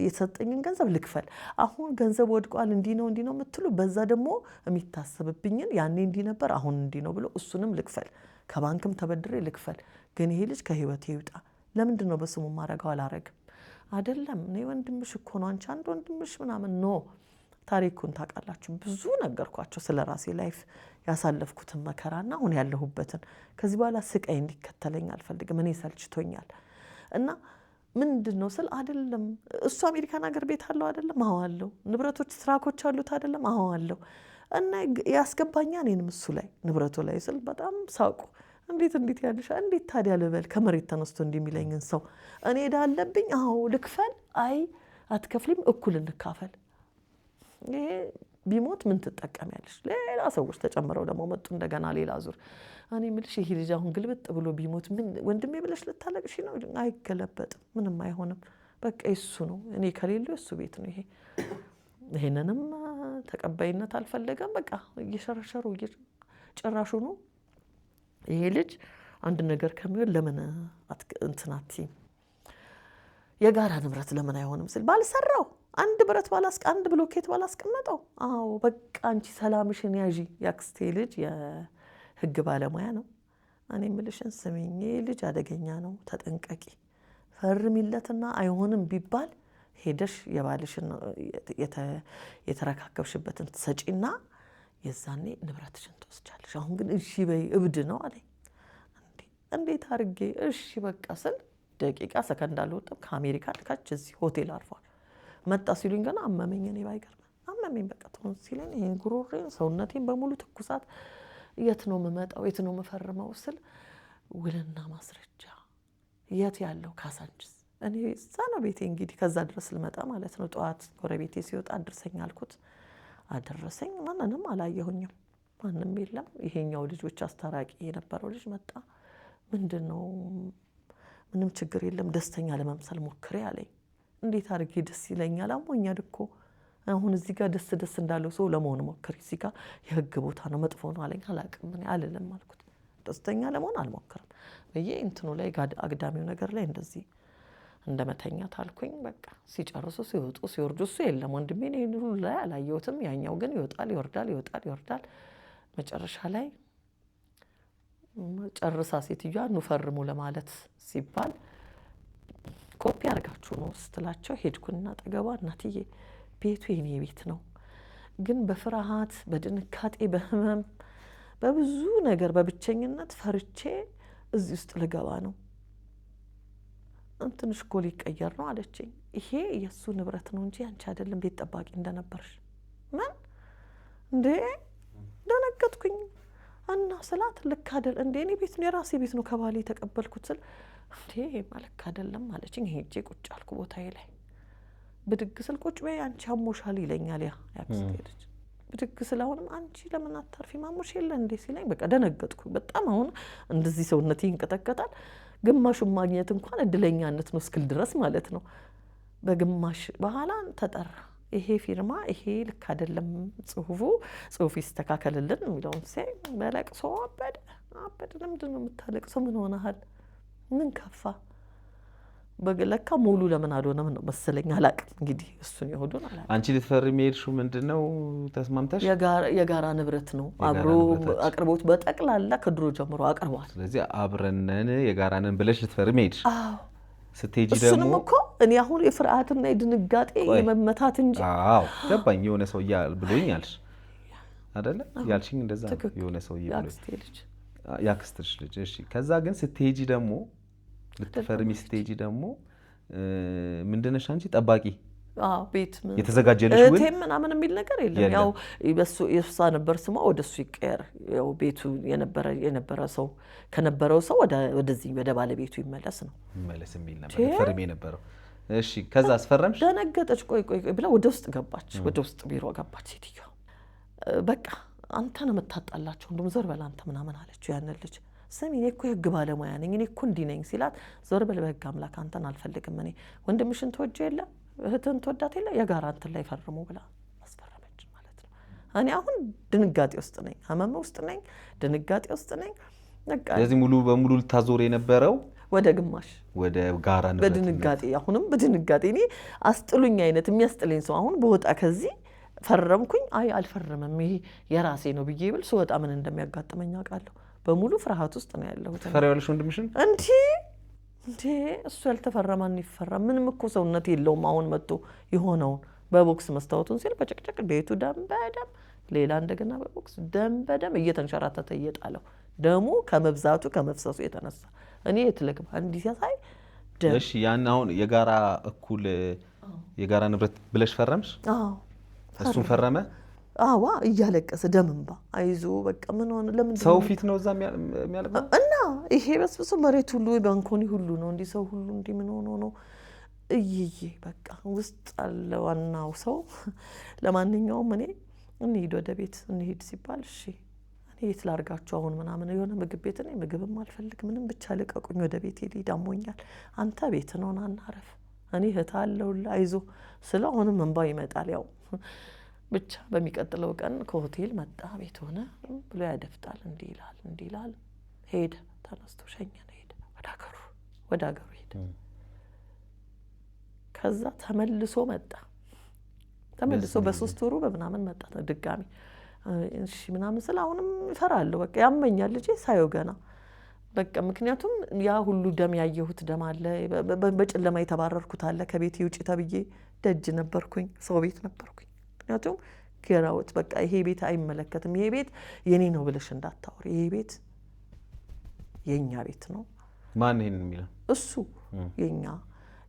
የተሰጠኝን ገንዘብ ልክፈል። አሁን ገንዘብ ወድቋል እንዲህ ነው የምትሉ በዛ ደግሞ የሚታሰብብኝን ያኔ እንዲህ ነበር አሁን እንዲህ ነው ብሎ እሱንም ልክፈል፣ ከባንክም ተበድሬ ልክፈል። ግን ይሄ ልጅ ከህይወቴ ይውጣ። ለምንድን ነው በስሙ ማረገው? አላረግም አይደለም እኔ ወንድምሽ እኮ ነው አንቺ አንድ ወንድምሽ ምናምን ኖ። ታሪኩን ታውቃላችሁ። ብዙ ነገርኳቸው ስለ ራሴ ላይፍ ያሳለፍኩትን መከራና አሁን ያለሁበትን። ከዚህ በኋላ ስቃይ እንዲከተለኝ አልፈልግም። እኔ ሰልችቶኛል። እና ምንድን ነው ስል አይደለም እሱ አሜሪካን ሀገር ቤት አለው አይደለም? አዎ አለው። ንብረቶች ስራኮች አሉት አይደለም? አዎ አለው። እና ያስገባኛ እኔንም እሱ ላይ ንብረቱ ላይ ስል በጣም ሳቁ። እንዴት ያልሻ እንዴት ታዲያ ልበል ከመሬት ተነስቶ እንደሚለኝን ሰው እኔ ሄዳ አለብኝ። አዎ ልክፈል። አይ አትከፍሊም፣ እኩል እንካፈል። ይሄ ቢሞት ምን ትጠቀሚያለሽ? ሌላ ሰዎች ተጨምረው ደግሞ መጡ እንደገና ሌላ ዙር። እኔ የምልሽ ይሄ ልጅ አሁን ግልብጥ ብሎ ቢሞት ምን ወንድሜ ብለሽ ልታለቅሽ ነው? አይገለበጥም፣ ምንም አይሆንም። በቃ እሱ ነው፣ እኔ ከሌለው እሱ ቤት ነው። ይሄንንም ተቀባይነት አልፈለገም። በቃ እየሸረሸሩ ጭራሹ ነው ይሄ ልጅ አንድ ነገር ከሚሆን ለምን እንትናቲ የጋራ ንብረት ለምን አይሆንም ስል ባልሰራው አንድ ብረት አንድ ብሎኬት ባላስቀመጠው። አዎ በቃ አንቺ ሰላምሽን ያዢ። ያክስቴ ልጅ የህግ ባለሙያ ነው። እኔ የምልሽን ስሚኝ፣ ይሄ ልጅ አደገኛ ነው፣ ተጠንቀቂ። ፈርሚለትና አይሆንም ቢባል ሄደሽ የባልሽን የተረካከብሽበትን ትሰጪና የዛኔ ንብረትሽን ትወስጃለሽ። አሁን ግን እሺ በይ፣ እብድ ነው አለኝ። እንዴት አድርጌ እሺ በቃ ስል ደቂቃ ሰከንድ አልወጣም። ከአሜሪካ ልካች እዚህ ሆቴል አርፏል። መጣ ሲሉኝ ገና አመመኝ። እኔ ባይገርም አመመኝ። በቃ ቶን ሲለኝ ይሄን ጉሮሬን ሰውነቴን በሙሉ ትኩሳት። የት ነው የምመጣው? የት ነው የምፈርመው ስል ውልና ማስረጃ የት ያለው? ካሳንችስ። እኔ እዛ ነው ቤቴ። እንግዲህ ከዛ ድረስ ልመጣ ማለት ነው። ጠዋት ጎረቤቴ ሲወጣ አድርሰኝ አልኩት። አደረሰኝ። ማንንም አላየሁኝም፣ ማንም የለም። ይሄኛው ልጆች አስታራቂ የነበረው ልጅ መጣ። ምንድን ነው? ምንም ችግር የለም፣ ደስተኛ ለመምሰል ሞክሬ አለኝ። እንዴት አድርጌ ደስ ይለኛል? አሞኛል እኮ አሁን እዚህ ጋር ደስ እንዳለው ሰው ለመሆን ሞክሪ። እዚህ ጋር የህግ ቦታ ነው፣ መጥፎ ነው አለኝ። አላቅም እኔ አልልም አልኩት። ደስተኛ ለመሆን አልሞክርም ብዬ እንትኑ ላይ አግዳሚው ነገር ላይ እንደዚህ እንደመተኛት አልኩኝ። በቃ ሲጨርሱ ሲወጡ ሲወርዱ እሱ የለም። ወንድሜ ይሄን ሁሉ ላይ አላየሁትም። ያኛው ግን ይወጣል ይወርዳል። መጨረሻ ላይ ጨርሳ ሴትዮዋ ኑ ፈርሙ ለማለት ሲባል ኮፒ አድርጋችሁ ነው ስትላቸው ሄድኩና ጠገቧ እናትዬ ቤቱ የኔ ቤት ነው፣ ግን በፍርሃት በድንጋጤ በህመም በብዙ ነገር በብቸኝነት ፈርቼ እዚህ ውስጥ ልገባ ነው። እንትንሽ እኮ ሊቀየር ነው አለችኝ። ይሄ የእሱ ንብረት ነው እንጂ አንቺ አይደለም ቤት ጠባቂ እንደነበርሽ። ምን እንዴ? ደነገጥኩኝ። እና ስላት ልክ አይደል እንዴ? እኔ ቤት ነው የራሴ ቤት ነው ከባሌ የተቀበልኩት ስል እንዴ ልክ አይደለም አለችኝ። ሄጄ ቁጭ አልኩ ቦታዬ ላይ። ብድግ ስል ቁጭ በይ አንቺ አሞሻል ይለኛል ያክስቴ ልጅ። ብድግ ስል አሁንም አንቺ ለምን አታርፊ ማሞሽ የለ እንዴ ሲለኝ በቃ ደነገጥኩ በጣም። አሁን እንደዚህ ሰውነቴ ይንቀጠቀጣል። ግማሹን ማግኘት እንኳን እድለኛነት ነው እስክል ድረስ ማለት ነው። በግማሽ በኋላ ተጠራ። ይሄ ፊርማ ይሄ ልክ አይደለም፣ ጽሁፍ ይስተካከልልን የሚለውን ሲያይ በለቅሶ አበደ። ለምንድን ነው የምታለቅሰው? ምን ሆነሃል? ምን ከፋ? በለካ ሙሉ ለምን አልሆነም ነው መሰለኝ። አላቅም እንግዲህ እሱን ይሁዱን አላቅም። አንቺ ልትፈርሚ ሄድሽው ምንድነው ተስማምተሽ? የጋራ ንብረት ነው። አብሮ አቅርቦት በጠቅላላ ከድሮ ጀምሮ አቅርቧል። ስለዚህ አብረነን የጋራነን ብለሽ ልትፈርሚ ሄድሽ። አዎ ስትሄጂ ደግሞ እሱንም እኮ እኔ አሁን የፍርሃትና የድንጋጤ የመመታት እንጂ ገባኝ። የሆነ ሰው ብሎኛል አይደለ ያልሽኝ? እንደዛ የሆነ ሰው ብሎኝ ያክስትሽ ልጅ። እሺ ከዛ ግን ስትሄጂ ደግሞ ልትፈርሚ ስትሄጂ ደግሞ ምንድነሽ አንቺ? ጠባቂ ቤት የተዘጋጀልሽ ወይ እቴም ምናምን የሚል ነገር የለም። ያው የሷ ነበር ስሟ፣ ወደሱ ይቀየር። ያው ቤቱ የነበረ ሰው ከነበረው ሰው ወደዚህ ወደ ባለቤቱ ይመለስ የሚል ነበር ፈርሜ የነበረው። እሺ ከዛ አስፈረምሽ? ደነገጠች። ቆይ ብላ ወደ ውስጥ ገባች። ወደ ውስጥ ቢሮ ገባች ሴትዮዋ። በቃ አንተ ነው የምታጣላቸው፣ እንደውም ዞር በል አንተ ምናምን አለችው ያንን ልጅ። ስሚ እኔ እኮ የህግ ባለሙያ ነኝ፣ እኔ እኮ እንዲህ ነኝ ሲላት፣ ዞር በል በህግ አምላክ አንተን አልፈልግም፣ እኔ ወንድምሽን ትወጂ የለ እህትን ትወዳት የለ የጋራ እንትን ላይ ፈርሙ ብላ አስፈረመች ማለት ነው። እኔ አሁን ድንጋጤ ውስጥ ነኝ፣ ህመም ውስጥ ነኝ፣ ድንጋጤ ውስጥ ነኝ። ስለዚህ ሙሉ በሙሉ ልታዞር የነበረው ወደ ግማሽ ወደ ጋራ ንብረት በድንጋጤ አሁንም በድንጋጤ እኔ አስጥሉኝ አይነት የሚያስጥለኝ ሰው አሁን በወጣ ከዚህ ፈረምኩኝ አይ አልፈረምም ይሄ የራሴ ነው ብዬ ብል ስወጣ ምን እንደሚያጋጥመኝ አውቃለሁ። በሙሉ ፍርሃት ውስጥ ነው ያለሁት። ፈሪያለሽ ወንድምሽን እንዴ እሱ ያልተፈረማን ይፈረም ምንም እኮ ሰውነት የለውም። አሁን መጥቶ የሆነውን በቦክስ መስታወቱን ሲል በጭቅጭቅ ቤቱ ደም በደም ሌላ እንደገና በቦክስ ደም በደም እየተንሸራተተ እየጣለው ደሙ ከመብዛቱ ከመፍሰሱ የተነሳ እኔ የትልግባ እንዲህ ሲያሳይ ደም። እሺ ያን አሁን የጋራ እኩል የጋራ ንብረት ብለሽ ፈረምሽ? አዎ እሱን ፈረመ? አዋ እያለቀሰ ደም እንባ አይዞ በቃ ምን ሆነ ለምን ሰው ፊት ነው እዛ የሚያለቅሰው እና ይሄ በስብሶ መሬት ሁሉ ባንኮኒ ሁሉ ነው እንዲህ ሰው ሁሉ እንዲህ ምን ሆኖ ነው እይዬ በቃ ውስጥ አለ ዋናው ሰው። ለማንኛውም እኔ እንሂድ ወደ ቤት እንሂድ ሲባል እሺ እኔ የት ላርጋችሁ አሁን ምናምን የሆነ ምግብ ቤት ነኝ ምግብም አልፈልግ ምንም ብቻ ልቀቁኝ ወደ ቤት ሄድ አሞኛል። አንተ ቤት ነው ና እናረፍ እኔ እህት አለሁልህ አይዞ ስለው አሁንም እንባ ይመጣል። ያው ብቻ በሚቀጥለው ቀን ከሆቴል መጣ ቤት ሆነ ብሎ ያደፍጣል። እንዲህ ይላል ሄደ ተነስቶ ሸኘን ሄደ ወደ ሀገሩ ሄደ። ከዛ ተመልሶ መጣ ተመልሶ በ3 ወሩ በምናምን መጣ ድጋሚ እሺ ምናምን ስለ አሁንም እፈራለሁ በቃ ያመኛል ልጄ ሳየው ገና በቃ ምክንያቱም ያ ሁሉ ደም ያየሁት ደም አለ በጨለማ የተባረርኩት አለ ከቤት ውጪ ተብዬ ደጅ ነበርኩኝ ሰው ቤት ነበርኩኝ። ምክንያቱም ገራውት በቃ ይሄ ቤት አይመለከትም ይሄ ቤት የኔ ነው ብለሽ እንዳታወሪ ይሄ ቤት የኛ ቤት ነው። ማን ይሄን የሚለው? እሱ የኛ።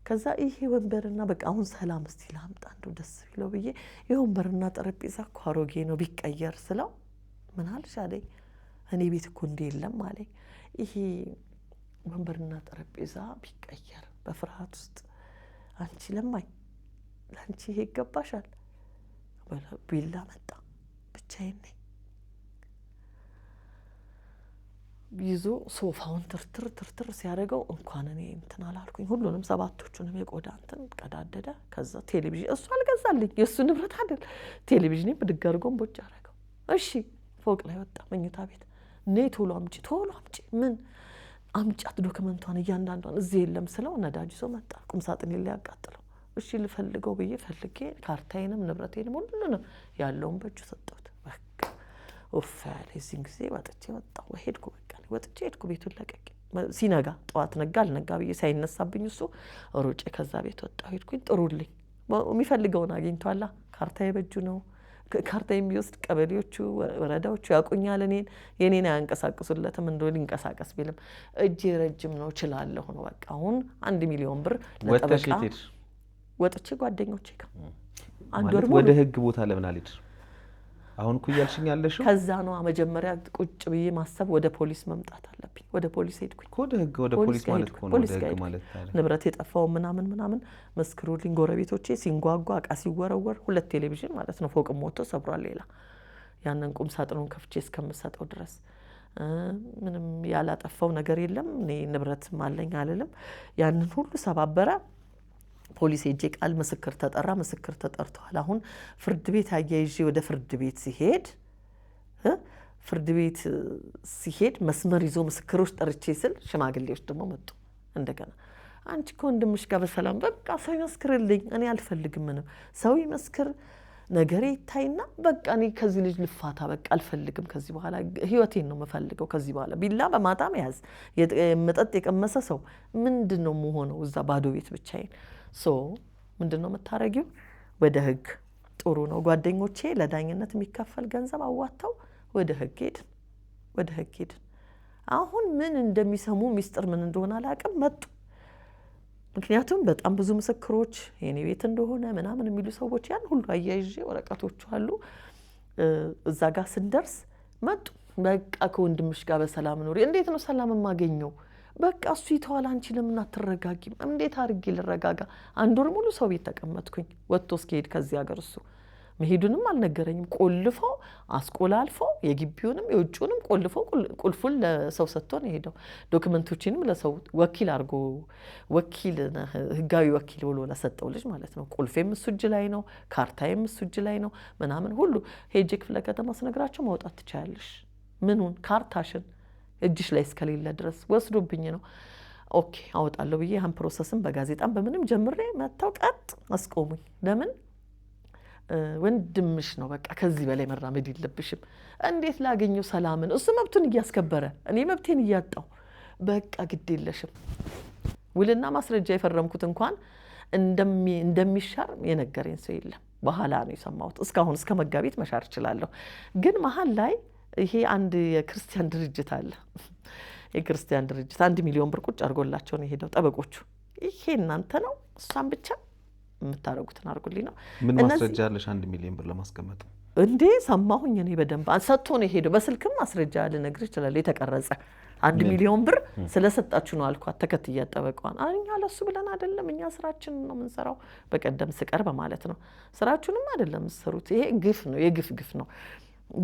ከዛ ይሄ ወንበርና በቃ አሁን ሰላም እስቲ ላምጣ እንደው ደስ ቢለው ብዬ የወንበርና ጠረጴዛ እኮ አሮጌ ነው ቢቀየር ስለው ምን አልሽ አለኝ። እኔ ቤት እኮ እንደ የለም አለኝ። ይሄ ወንበርና ጠረጴዛ ቢቀየር በፍርሃት ውስጥ አንቺ ለማኝ ለአንቺ ይሄ ይገባሻል። ቢላ መጣ ብቻዬን ነኝ ይዞ ሶፋውን ትርትር ሲያደርገው እንኳን እኔ እንትን አላልኩኝ ሁሉንም 7ቱንም የቆዳ እንትን ቀዳደደ። ከዛ ቴሌቪዥን እሱ አልገዛልኝ የእሱ ንብረት አይደል ቴሌቪዥን ብድግ አድርጎን ቦጭ አደረገው። እሺ ፎቅ ላይ ወጣ መኝታ ቤት ነይ ቶሎ አምጪ ምን አምጫት ዶክመንቷን እያንዳንዷን እዚህ የለም ስለው ነዳጅ ይዞ መጣ ቁም ሳጥን ሊያቃጥለው። እሺ ልፈልገው ብዬ ፈልጌ ካርታዬንም ንብረቴንም ሁሉንም ያለውን በእጁ ሰጠሁት። በቃ ኡፍ ያለ እዚህ ጊዜ ወጣሁ ሄድኩ በቃ ወጥቼ ሄድኩ ቤቱን ለቀቄ። ሲነጋ ጠዋት ነጋ አልነጋ ብዬ ሳይነሳብኝ እሱ ሮጬ ከዛ ቤት ወጣሁ ሄድኩኝ። ጥሩልኝ የሚፈልገውን አግኝቷላ ካርታዬ በእጁ ነው። ካርታ የሚወስድ ቀበሌዎቹ ወረዳዎቹ ያቁኛል እኔን የኔን አያንቀሳቅሱለትም እንደው ሊንቀሳቀስ ቢልም እጄ ረጅም ነው እችላለሁ ነው በቃ። አሁን 1 ሚሊዮን ብር ለጠበቃ ወጥቼ ጓደኞቼ ጋር አንድ ወር ወደ ህግ ቦታ ለምን አልሄድሽ? አሁን እኮ እያልሽኝ ያለሽው ከዛ ነው መጀመሪያ ቁጭ ብዬ ማሰብ ወደ ፖሊስ መምጣት አለብኝ። ወደ ፖሊስ ሄድኩኝ። ወደ ፖሊስ ማለት እኮ ነው ህግ ማለት ታዲያ ንብረት የጠፋው ምናምን መስክሩልኝ። ጎረቤቶቼ ሲንጓጓ እቃ ሲወረወር 2 ቴሌቪዥን ማለት ነው ፎቅም ሞቶ ሰብሯል። ሌላ ያንን ቁም ሳጥኑን ከፍቼ እስከምሰጠው ድረስ ምንም ያላጠፋው ነገር የለም። እኔ ንብረት ማለኝ አልልም። ያንን ሁሉ ሰባበረ። ፖሊስ ሄጄ ቃል ምስክር ተጠራ። ምስክር ተጠርቷል። አሁን ፍርድ ቤት አያይዤ ወደ ፍርድ ቤት ሲሄድ መስመር ይዞ ምስክሮች ጠርቼ ስል ሽማግሌዎች ደግሞ መጡ። እንደገና አንቺ ከወንድምሽ ጋር በሰላም በቃ ሰው ይመስክርልኝ እኔ አልፈልግም ምንም ሰው ይመስክር ነገሬ ይታይና በቃ እኔ ከዚህ ልጅ ልፋታ በቃ አልፈልግም ከዚህ በኋላ ህይወቴን ነው የምፈልገው ከዚህ በኋላ ቢላ በማታ መያዝ መጠጥ የቀመሰ ሰው ምንድነው መሆነው እዛ ባዶ ቤት ብቻዬን ምንድነው የምታረጊው? ወደ ህግ ጥሩ ነው። ጓደኞቼ ለዳኝነት የሚከፈል ገንዘብ አዋጣው ወደ ህግ ሄድን። አሁን ምን እንደሚሰሙ ሚስጥር ምን እንደሆነ አላውቅም መጡ። ምክንያቱም በጣም ብዙ ምስክሮች የኔ ቤት እንደሆነ ምናምን የሚሉ ሰዎች ያን ሁሉ አያይዤ ወረቀቶቹ አሉ። እዛ ጋር ስንደርስ መጡ። በቃ ከወንድምሽ ጋር በሰላም ኑሪ። እንዴት ነው ሰላም የማገኘው? በቃ እሱ ይተዋል አንቺ ለምን አትረጋጊም? እንዴት አድርጌ ልረጋጋ? 1 ወር ሙሉ ሰው ቤት ተቀመጥኩኝ። ወጥቶ እስኪሄድ ከዚህ ሀገር እሱ መሄዱንም አልነገረኝም። ቆልፎ አስቆላልፎ የግቢውንም የውጭውንም ቆልፎ ቁልፉን ለሰው ሰጥቶ ነው ሄደው። ዶክመንቶችንም ለሰው ወኪል አድርጎ ህጋዊ ወኪል ብሎ ለሰጠው ልጅ ማለት ነው። ቁልፌም እሱ እጅ ላይ ነው፣ ካርታዬም እሱ እጅ ላይ ነው ምናምን ሁሉ ሄጄ ክፍለ ከተማ ስነግራቸው ማውጣት ትችያለሽ ምኑን ካርታሽን እጅሽ ላይ እስከሌለ ድረስ ወስዶብኝ ነው። ኦኬ አወጣለሁ ብዬ ያን ፕሮሰስም በጋዜጣም በምንም ጀምሬ መጣው ቀጥ አስቆሙኝ። ለምን ወንድምሽ ነው በቃ ከዚህ በላይ መራመድ የለብሽም። እንዴት ላገኘው ሰላምን? እሱ መብቱን እያስከበረ እኔ መብቴን እያጣው በቃ ግድ የለሽም። ውልና ማስረጃ የፈረምኩት እንኳን እንደሚሻር የነገረኝ ሰው የለም። በኋላ ነው የሰማሁት። እስካሁን እስከ መጋቢት መሻር እችላለሁ። ግን መሀል ላይ ይሄ አንድ የክርስቲያን ድርጅት አለ። የክርስቲያን ድርጅት 1 ሚሊዮን ብር ቁጭ አድርጎላቸው ነው የሄደው ጠበቆቹ። ይሄ እናንተ ነው እሷን ብቻ የምታረጉትን አድርጉልኝ ነው። ምን ማስረጃ አለሽ 1 ሚሊዮን ብር ለማስቀመጥ? እንዴ ሰማሁኝ እኔ በደንብ ሰጥቶ ነው የሄደው። በስልክም ማስረጃ ልነግርህ እችላለሁ የተቀረጸ 1 ሚሊዮን ብር ስለሰጣችሁ ነው አልኳት። ተከትያ ጠበቃዋን እኛ ለሱ ብለን አይደለም እኛ ስራችንን ነው የምንሰራው። በቀደም ስቀርብ ማለት ነው ስራችሁንም አይደለም የምትሰሩት። ይሄ ግፍ ነው፣ የግፍ ግፍ ነው።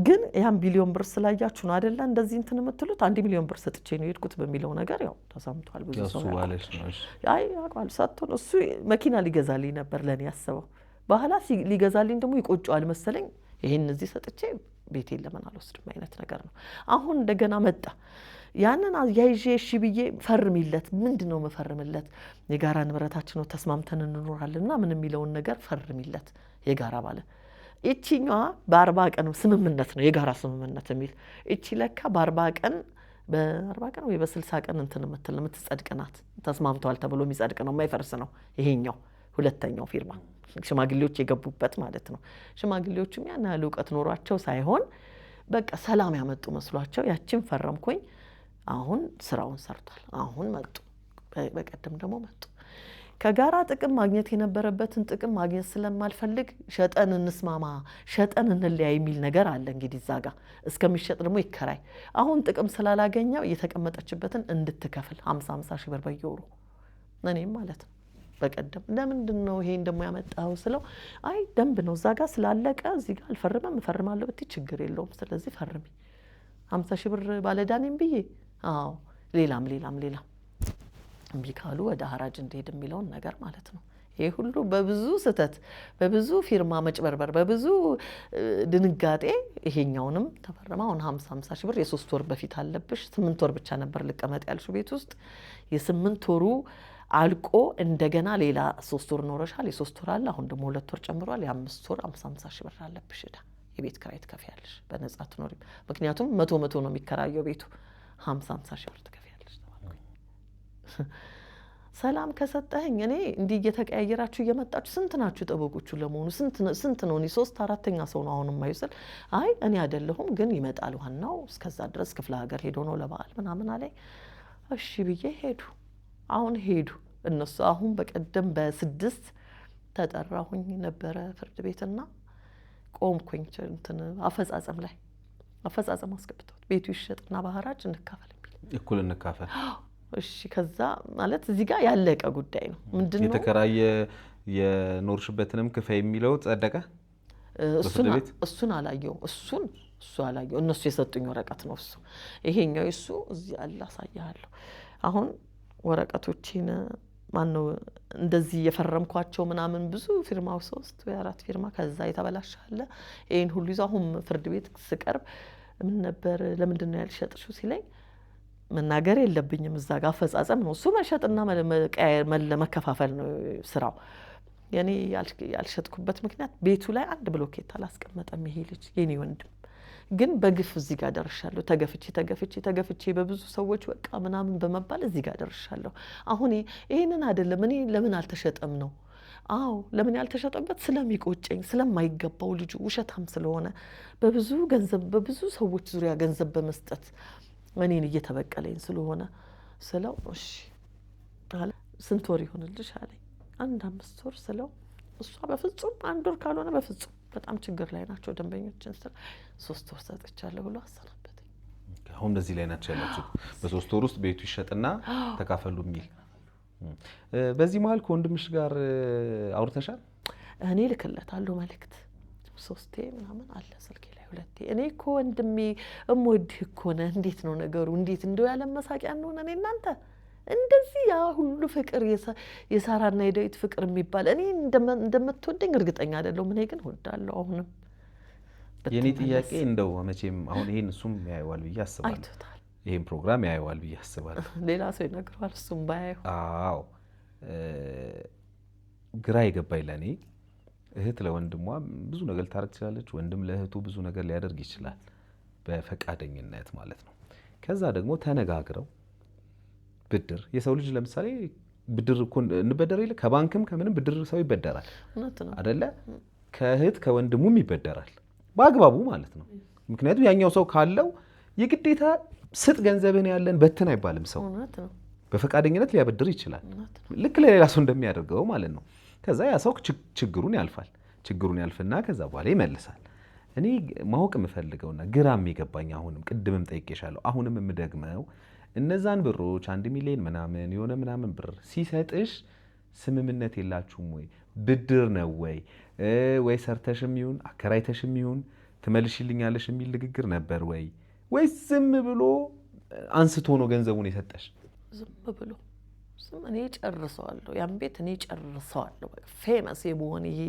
ግን ያን ቢሊዮን ብር ስላያችሁ ነው አይደለ እንደዚህ እንትን የምትሉት። 1 ሚሊዮን ብር ሰጥቼ ነው የሄድኩት በሚለው ነገር ያው ተሰምቷል። ብዙ ሰው ያለሽ ነው። አይ አቋል ሰጥቶ ነው እሱ መኪና ሊገዛልኝ ነበር ለኔ ያሰበው። በኋላ ሊገዛልኝ ደግሞ ይቆጨዋል መሰለኝ ይሄን እዚህ ሰጥቼ ቤቴን ለምን አልወስድም አይነት ነገር ነው። አሁን እንደገና መጣ። ያንን ያይዤ እሺ ብዬ ፈርሚለት። ምንድነው መፈርምለት? የጋራ ንብረታችን ነው ተስማምተን እንኖራለንና ምን የሚለውን ነገር ፈርሚለት የጋራ ባለ እቺኛዋ በ40 ቀን ስምምነት ነው የጋራ ስምምነት የሚል እቺ ለካ በ40 ቀን ወይ በ60 ቀን እንትን የምትጸድቅናት ተስማምቷል ተብሎ የሚጸድቅ ነው የማይፈርስ ነው። ይሄኛው ሁለተኛው ፊርማ ሽማግሌዎች የገቡበት ማለት ነው። ሽማግሌዎቹም ያን ያህል እውቀት ኖሯቸው ሳይሆን በቃ ሰላም ያመጡ መስሏቸው ያችን ፈረምኩኝ። አሁን ስራውን ሰርቷል። አሁን መጡ። በቀደም ደግሞ መጡ። ከጋራ ጥቅም ማግኘት የነበረበትን ጥቅም ማግኘት ስለማልፈልግ ሸጠን እንስማማ፣ ሸጠን እንለያይ የሚል ነገር አለ። እንግዲህ ዛጋ እስከሚሸጥ ደግሞ ይከራይ። አሁን ጥቅም ስላላገኘው እየተቀመጠችበትን እንድትከፍል 50 ሺህ ብር በየወሩ እኔም ማለት ነው። በቀደም ለምንድን ነው ይሄን ደግሞ ያመጣው ስለው አይ ደንብ ነው ዛጋ ስላለቀ እዚህ ጋር አልፈርምም እፈርማለሁ ብትይ ችግር የለውም ስለዚህ ፈርሚ 50 ሺህ ብር ባለዳኔም ብዬ አዎ ሌላም እምቢ ካሉ ወደ ሐራጅ እንድሄድ የሚለውን ነገር ማለት ነው። ይሄ ሁሉ በብዙ ስህተት በብዙ ፊርማ መጭበርበር በብዙ ድንጋጤ ይሄኛውንም ተፈረማ። አሁን 50 ሺህ ብር የ3 ወር በፊት አለብሽ። 8 ወር ብቻ ነበር ልቀመጥ ያልሽው ቤት ውስጥ የ8 ወሩ አልቆ እንደገና ሌላ 3 ወር ኖረሻል። የ3 ወር አለ አሁን ደግሞ 2 ወር ጨምሯል። የ5 ወር 50 ሺህ ብር አለብሽ እዳ። የቤት ኪራይ ትከፍያለሽ በነጻ ትኖሪ። ምክንያቱም 100 ነው የሚከራየው ቤቱ 50 ሺህ ብር ትከፍያለሽ ተባልኩኝ። ሰላም ከሰጠኸኝ እኔ እንዲህ እየተቀያየራችሁ እየመጣችሁ ስንት ናችሁ ጠበቆቹ ለመሆኑ? ስንት ነው? እኔ 3-4ኛ ሰው ነው አሁን የማይወስል። አይ እኔ አይደለሁም ግን ይመጣል ዋናው እስከዛ ድረስ ክፍለ ሀገር ሄዶ ነው ለበዓል ምናምን አለኝ። እሺ ብዬ አሁን ሄዱ እነሱ። አሁን በቀደም በ6 ተጠራሁኝ ነበረ ፍርድ ቤትና ቆምኩኝ። እንትን አፈጻጸም አስገብተው ቤቱ ይሸጥና በሐራጅ እንካፈል የሚል እኩል እንካፈል። እሺ ከዛ ማለት እዚህ ጋር ያለቀ ጉዳይ ነው። ምንድነው የተከራየ የኖርሽበትንም ክፈይ የሚለው ጸደቀ። እሱን አላየው እሱ አላየው። እነሱ የሰጡኝ ወረቀት ነው እሱ። ይሄኛው እሱ እዚህ አለ አሳያለሁ። አሁን ወረቀቶችን ማነው እንደዚህ የፈረምኳቸው ምናምን ብዙ ፊርማው 3 ወይ 4 ፊርማ ከዛ የተበላሻለ ይሄን ሁሉ ይዞ አሁን ፍርድ ቤት ስቀርብ ምን ነበር ለምንድን ነው ያልሸጥሽው ሲለኝ መናገር የለብኝም እዛ ጋር አፈጻጸም ነው እሱ። መሸጥና መከፋፈል ነው ስራው። የኔ ያልሸጥኩበት ምክንያት ቤቱ ላይ አንድ ብሎኬት አላስቀመጠም ይሄ ልጅ የኔ ወንድም። ግን በግፍ እዚህ ጋር ደርሻለሁ። ተገፍቼ በብዙ ሰዎች በቃ ምናምን በመባል እዚህ ጋር ደርሻለሁ። አሁን ይሄንን አይደለም እኔ ለምን አልተሸጠም ነው። አዎ ለምን ያልተሸጠበት ስለሚቆጨኝ ስለማይገባው ልጁ ውሸታም ስለሆነ በብዙ ገንዘብ በብዙ ሰዎች ዙሪያ ገንዘብ በመስጠት እኔን እየተበቀለኝ ስለሆነ ስለው እሺ አለ። ስንት ወር ይሆንልሽ አለኝ። 1-5 ወር ስለው እሷ በፍጹም 1 ወር ካልሆነ በፍጹም በጣም ችግር ላይ ናቸው ደንበኞችን ስለ 3 ወር ሰጥቻለሁ ብሎ አሰናበተኝ። አሁን በዚህ ላይ ናቸው ያላችሁ በ3 ወር ውስጥ ቤቱ ይሸጥና ተካፈሉ የሚል። በዚህ መሀል ከወንድምሽ ጋር አውርተሻል? እኔ ልክለታለሁ መልእክት 3 ምናምን አለ ስልኬ ላይ 2። እኔ እኮ ወንድሜ እምወድህ እኮ ነህ። እንዴት ነው ነገሩ? እንዴት እንደው ያለ መሳቂያ ነው እኔ እናንተ እንደዚህ ያ ሁሉ ፍቅር የሳራና የዳዊት ፍቅር የሚባል እኔ እንደምትወደኝ እርግጠኛ አይደለሁም። እኔ ግን እወዳለሁ አሁንም። የኔ ጥያቄ እንደው መቼም አሁን ይሄን እሱም ያየዋል ብዬ አስባለሁ። ይሄን ፕሮግራም ያየዋል ብዬ አስባለሁ። ሌላ ሰው ይነግረዋል እሱም ባያየው። አዎ ግራ የገባኝ ለኔ እህት ለወንድሟ ብዙ ነገር ልታረግ ትችላለች፣ ወንድም ለእህቱ ብዙ ነገር ሊያደርግ ይችላል በፈቃደኝነት ማለት ነው። ከዛ ደግሞ ተነጋግረው ብድር የሰው ልጅ ለምሳሌ ብድር እኮ እንበደር የለ ከባንክም ከምንም ብድር ሰው ይበደራል አይደለ? ከእህት ከወንድሙም ይበደራል በአግባቡ ማለት ነው። ምክንያቱም ያኛው ሰው ካለው የግዴታ ስጥ ገንዘብን ያለን በትን አይባልም። ሰው በፈቃደኝነት ሊያበድር ይችላል ልክ ለሌላ ሰው እንደሚያደርገው ማለት ነው። ከዛ ያ ሰው ችግሩን ያልፍና ከዛ በኋላ ይመልሳል። እኔ ማወቅ የምፈልገውና ግራም የገባኝ አሁንም ቅድምም ጠይቄሻለሁ አሁንም የምደግመው እነዛን ብሮች 1 ሚሊዮን ምናምን የሆነ ምናምን ብር ሲሰጥሽ ስምምነት የላችሁም ወይ? ብድር ነው ወይ ሰርተሽም ይሁን አከራይተሽም ይሁን ትመልሽልኛለሽ የሚል ንግግር ነበር ወይ ዝም ብሎ አንስቶ ነው ገንዘቡን የሰጠሽ? ዝም ብሎ እኔ ጨርሰዋለሁ ያን ቤት እኔ ጨርሰዋለሁ። ፌመስ የመሆን ይሄ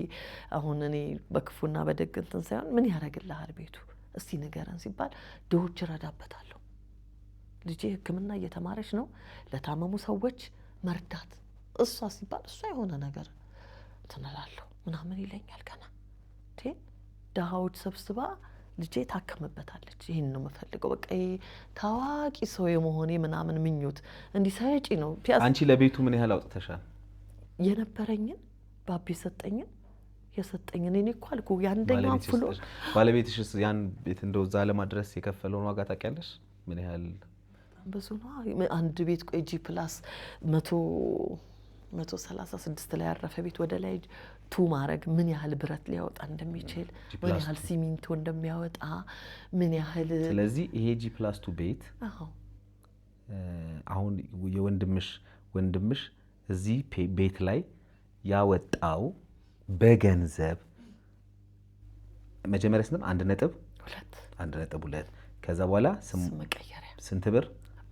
አሁን እኔ በክፉና በደግ እንትን ሳይሆን ምን ያደርግልሃል ቤቱ እስቲ ንገረን ሲባል ድሆች እረዳበታለሁ። ልጄ ሕክምና እየተማረች ነው ለታመሙ ሰዎች መርዳት እሷ ሲባል እሷ የሆነ ነገር ትነላለሁ ምናምን ይለኛል። ገና ድሃዎች ሰብስባ ልጄ ታከምበታለች። ይሄን ነው የምፈልገው። በቃ ታዋቂ ሰው የመሆኔ ምናምን ምኞት እንዲሰጪ ነው። አንቺ ለቤቱ ምን ያህል አውጥተሻል? የነበረኝን ባቢ የሰጠኝን እኔ እኮ አልኩ ያንደኛው ፍሎር ባለቤትሽስ ያን ቤት እንደው እዛ ለማድረስ የከፈለውን ዋጋ ታውቂያለሽ? ምን ያህል ብዙ ነው። አንድ ቤት ቆይ ጂ+ 136 ላይ ያረፈ ቤት ወደ ላይ ቱ ማድረግ ምን ያህል ብረት ሊያወጣ እንደሚችል ምን ያህል ሲሚንቶ እንደሚያወጣ ምን ያህል ስለዚህ ይሄ ጂ+2 ቤት አሁን ወንድምሽ እዚህ ቤት ላይ ያወጣው በገንዘብ መጀመሪያ ስንት 1.2 ከዛ በኋላ መቀየሪያ ስንት ብር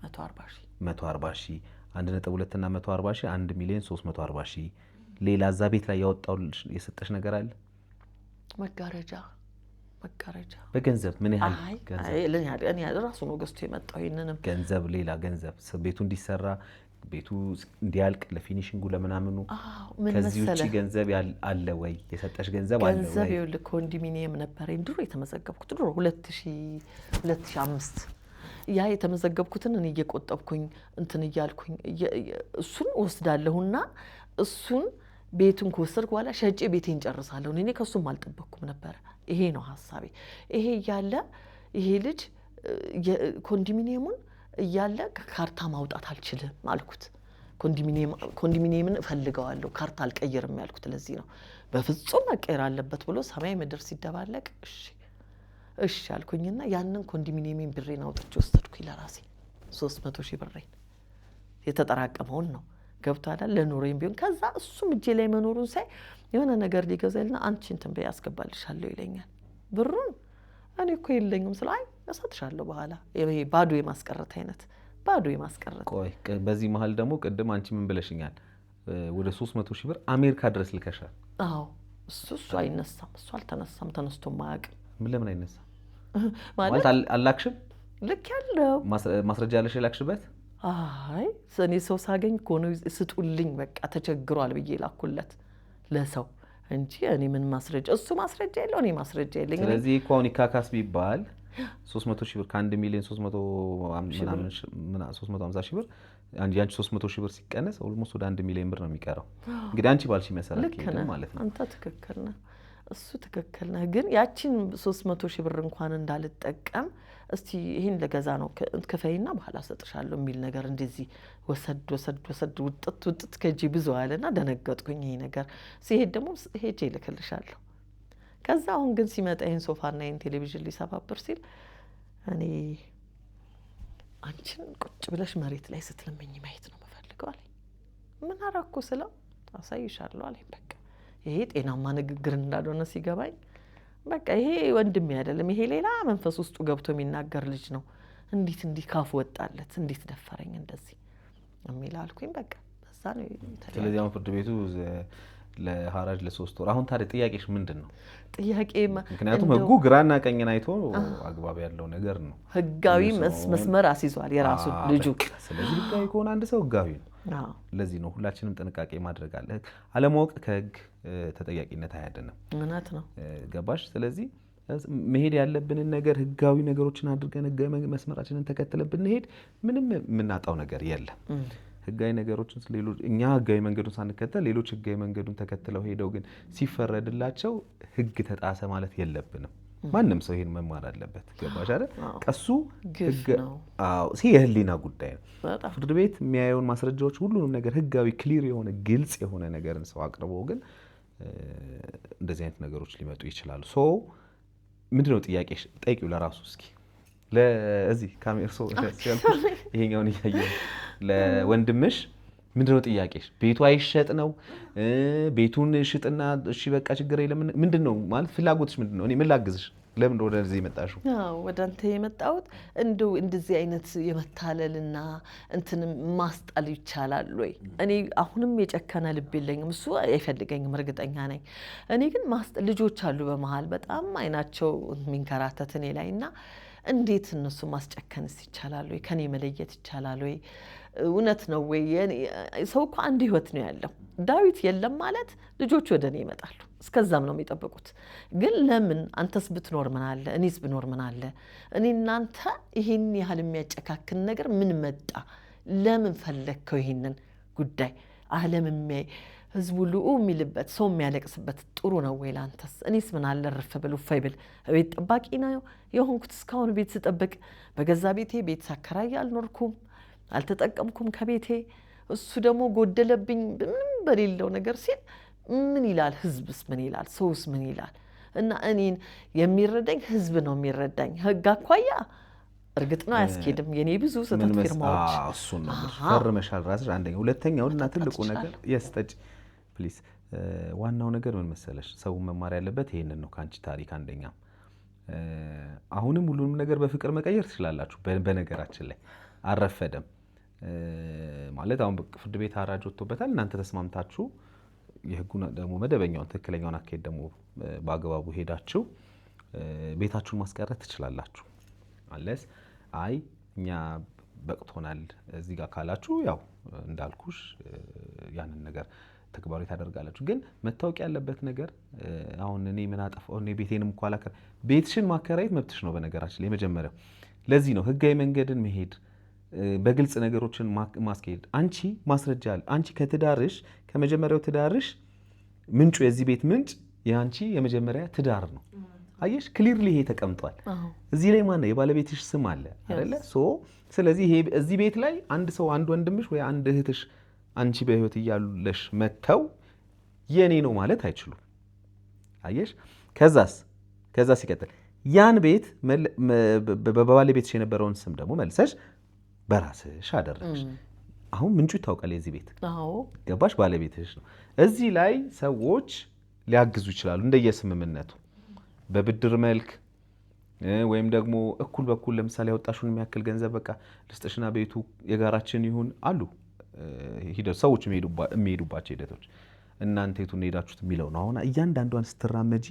140,000 1.2 እና 140,000 1,340,000 ሌላ እዛ ቤት ላይ ያወጣው የሰጠሽ ነገር አለ? መጋረጃ በገንዘብ ምን ያህል ገንዘብ? እኔ ራሱ ነው ገዝቶ የመጣው። ይሄንንም ገንዘብ ሌላ ገንዘብ ቤቱ እንዲሰራ ቤቱ እንዲያልቅ ለፊኒሺንጉ ለምናምኑ ከዚህ ውጪ ገንዘብ አለ ወይ? የሰጠሽ ገንዘብ አለ ወይ? ገንዘብ ይኸውልህ ኮንዶሚኒየም ነበረኝ ድሮ የተመዘገብኩት ድሮ 2005 ያ የተመዘገብኩትን እኔ እየቆጠብኩኝ እንትን እያልኩኝ እሱን ወስዳለሁና እሱን ቤቱን ከወሰድኩ በኋላ ሸጬ ቤቴን ጨርሳለሁ። እኔ ከሱም አልጠበቅኩም ነበር። ይሄ ነው ሐሳቤ። ይሄ እያለ ይሄ ልጅ ኮንዶሚኒየሙን እያለ ካርታ ማውጣት አልችልም አልኩት። ኮንዶሚኒየምን እፈልገዋለሁ ካርታ አልቀየርም ያልኩት ለዚህ ነው። በፍጹም መቀየር አለበት ብሎ ሰማይ ምድር ሲደባለቅ እሺ አልኩኝና ያንን ኮንዶሚኒየምን ብሬን አውጥቼ ወሰድኩኝ ለራሴ 300,000 ብሬን የተጠራቀመውን ነው ገብቷል ለኑሮዬም ቢሆን። ከዛ እሱም እጄ ላይ መኖሩን ሳይ የሆነ ነገር ሊገዛልና አንቺ እንትን በይ ያስገባልሻለሁ ይለኛል። ብሩን እኔ እኮ የለኝም ስለ አይ እሰጥሻለሁ በኋላ ይሄ ባዶ የማስቀረት አይነት ባዶ የማስቀረት። ቆይ በዚህ መሀል ደግሞ ቅድም አንቺ ምን ብለሽኛል? ወደ 300,000 ብር አሜሪካ ድረስ ልከሻል። አዎ እሱ አይነሳም። እሱ አልተነሳም ተነስቶ ማያውቅም። ምን ለምን አይነሳም ማለት አላክሽም? ልክ ያለው ማስረጃ ያለሽ ላክሽበት? አይ እኔ ሰው ሳገኝ እኮ ነው ስጡልኝ በቃ ተቸግሯል ብዬ ላኩለት ለሰው እንጂ እኔ ምን ማስረጃ እሱ ማስረጃ የለው እኔ ማስረጃ የለኝ። ስለዚህ እኮ አሁን ይካካስ ቢባል 300,000 ብር ከ1 ሚሊዮን 350,000 ብር ያንቺ 300,000 ብር ሲቀነስ ኦልሞስት ወደ 1 ሚሊዮን ብር ነው የሚቀረው። እንግዲህ አንቺ ባልሽ መሰረት ይሄ ማለት ነው። አንተ ትክክል ነህ፣ እሱ ትክክል ነህ። ግን ያቺን 300,000 ብር እንኳን እንዳልጠቀም እስቲ ይሄን ለገዛ ነው ከፈይና በኋላ ሰጥሻለሁ የሚል ነገር እንደዚህ ወሰድ ውጥት ከጂ ብዙ አለና ደነገጥኩኝ። ይሄ ነገር ሲሄድ ደግሞ ሄጄ ልክልሻለሁ። ከዛ አሁን ግን ሲመጣ ይሄን ሶፋና ይሄን ቴሌቪዥን ሊሰባብር ሲል እኔ አንቺን ቁጭ ብለሽ መሬት ላይ ስትለምኝ ማየት ነው የምፈልገው አለኝ። ምን አደረኩ ስለው አሳይሻለሁ አለኝ። በቃ ይሄ ጤናማ ንግግር እንዳልሆነ ሲገባኝ በቃ ይሄ ወንድሜ አይደለም፣ ይሄ ሌላ መንፈስ ውስጡ ገብቶ የሚናገር ልጅ ነው። እንዴት እንዲህ ካፉ ወጣለት፣ እንዴት ደፈረኝ እንደዚህ የሚል አልኩኝ። በቃ በዛ ነው። ስለዚህ አሁን ፍርድ ቤቱ ለሐራጅ ለ3 ወር። አሁን ታዲያ ጥያቄሽ ምንድን ነው? ጥያቄ ምክንያቱም ህጉ ግራና ቀኝን አይቶ አግባብ ያለው ነገር ነው። ህጋዊ መስመር አስይዟል የራሱ ልጁ። ስለዚህ ህጋዊ ከሆነ አንድ ሰው ህጋዊ ነው። ለዚህ ነው ሁላችንም ጥንቃቄ ማድረግ አለ። አለማወቅ ከህግ ተጠያቂነት አያድንም። እውነት ነው። ገባሽ? ስለዚህ መሄድ ያለብንን ነገር ህጋዊ ነገሮችን አድርገን ህጋዊ መስመራችንን ተከትለን ብንሄድ ምንም የምናጣው ነገር የለም። ህጋዊ ነገሮችን ሌሎች እኛ ህጋዊ መንገዱን ሳንከተል ሌሎች ህጋዊ መንገዱን ተከትለው ሄደው ግን ሲፈረድላቸው ህግ ተጣሰ ማለት የለብንም። ማንም ሰው ይሄን መማር አለበት። ገባሽ አይደል? ቀሱ ህግ የህሊና ጉዳይ ነው። ፍርድ ቤት የሚያየውን ማስረጃዎች ሁሉንም ነገር ህጋዊ ክሊር የሆነ ግልጽ የሆነ ነገርን ሰው አቅርቦ ግን እንደዚህ አይነት ነገሮች ሊመጡ ይችላሉ። ሶ ምንድነው ጥያቄሽ? ጠይቂው ለራሱ እስኪ ለዚህ ካሜራ ሰው ይሄኛውን እያየ ለወንድምሽ ምንድነው ጥያቄሽ? ቤቱ አይሸጥ ነው? ቤቱን ሽጥና እሺ በቃ ችግር የለም። ምንድነው ማለት ፍላጎትሽ ምንድነው? እኔ ምን ላግዝሽ? ለምን ወደዚህ የመጣሽው? ወደ አንተ የመጣሁት እንደዚህ አይነት የመታለልና እንትን ማስጣል ይቻላል ወይ? እኔ አሁንም የጨከነ ልብ የለኝም። እሱ አይፈልገኝም እርግጠኛ ነኝ። እኔ ግን ልጆች አሉ በመሃል በጣም አይናቸው የሚንከራተት እኔ ላይ እና እንዴት እነሱ ማስጨከንስ ይቻላል ወይ? ከኔ መለየት ይቻላል ወይ? እውነት ነው ወይ? ሰው እኮ አንድ ህይወት ነው ያለው። ዳዊት የለም ማለት ልጆች ወደ እኔ ይመጣሉ። እስከዛም ነው የሚጠብቁት። ግን ለምን አንተስ ብትኖር ምን አለ? እኔስ ብኖር ምን አለ? እኔ እናንተ ይሄን ያህል የሚያጨካክን ነገር ምን መጣ? ለምን ፈለግከው ይሄንን ጉዳይ? ዓለም የሚያይ ህዝቡ ልኡ የሚልበት ሰው የሚያለቅስበት ጥሩ ነው ወይ ላንተስ? እኔስ ምን አለ ረፍ ብል ውፋይ ብል ቤት ጠባቂ ነው የሆንኩት። እስካሁን ቤት ስጠብቅ በገዛ ቤቴ ቤት ሳከራይ አልኖርኩም፣ አልተጠቀምኩም ከቤቴ። እሱ ደግሞ ጎደለብኝ ምንም በሌለው ነገር ሲል ምን ይላል? ህዝብስ ምን ይላል? ሰውስ ምን ይላል? እና እኔን የሚረዳኝ ህዝብ ነው የሚረዳኝ። ህግ አኳያ እርግጥ ነው አያስኬድም። የኔ ብዙ ስህተት ፊርማዎች እሱን ነው ፈርመሻል ራስሽ። አንደኛ ሁለተኛውና ትልቁ ነገር የስጠጭ ፕሊዝ። ዋናው ነገር ምን መሰለሽ? ሰው መማር ያለበት ይሄንን ነው ካንቺ ታሪክ። አንደኛ አሁንም ሁሉንም ነገር በፍቅር መቀየር ትችላላችሁ። በነገራችን ላይ አልረፈደም ማለት አሁን ፍርድ ቤት ሐራጅ ወጥቶበታል። እናንተ ተስማምታችሁ የህጉን ደግሞ መደበኛውን ትክክለኛውን አካሄድ ደግሞ በአግባቡ ሄዳችሁ ቤታችሁን ማስቀረት ትችላላችሁ። አለስ አይ እኛ በቅቶናል እዚህ ጋር ካላችሁ ያው እንዳልኩሽ ያንን ነገር ተግባራዊ ታደርጋላችሁ። ግን መታወቅ ያለበት ነገር አሁን እኔ ምን አጠፋው? እኔ ቤቴንም እኮ አላከራ። ቤትሽን ማከራየት መብትሽ ነው በነገራችን ላይ የመጀመሪያው። ለዚህ ነው ህጋዊ መንገድን መሄድ፣ በግልጽ ነገሮችን ማስኬድ። አንቺ ማስረጃ አለ። አንቺ ከትዳርሽ ከመጀመሪያው ትዳርሽ ምንጩ የዚህ ቤት ምንጭ የአንቺ የመጀመሪያ ትዳር ነው። አየሽ ክሊርሊ ይሄ ተቀምጧል። እዚህ ላይ ማነው የባለቤትሽ ስም አለ አይደለ? ሶ ስለዚህ ይሄ እዚህ ቤት ላይ አንድ ሰው አንድ ወንድምሽ ወይ አንድ እህትሽ አንቺ በህይወት እያሉለሽ መተው የኔ ነው ማለት አይችሉም። አየሽ ከዛ ሲቀጥል ያን ቤት በባለቤትሽ የነበረውን ስም ደግሞ መልሰሽ በራስሽ አደረግሽ። አሁን ምንጩ ይታወቃል የዚህ ቤት። ገባሽ? ባለቤትሽ ነው። እዚህ ላይ ሰዎች ሊያግዙ ይችላሉ እንደየስምምነቱ በብድር መልክ ወይም ደግሞ እኩል በኩል ለምሳሌ ያወጣሽውን የሚያክል ገንዘብ በቃ ልስጥሽና ቤቱ የጋራችን ይሁን አሉ ሂደት ሰዎች የሚሄዱባቸው ሂደቶች። እናንተ የቱን ሄዳችሁት የሚለው ነው። አሁን እያንዳንዷን ስትራመጂ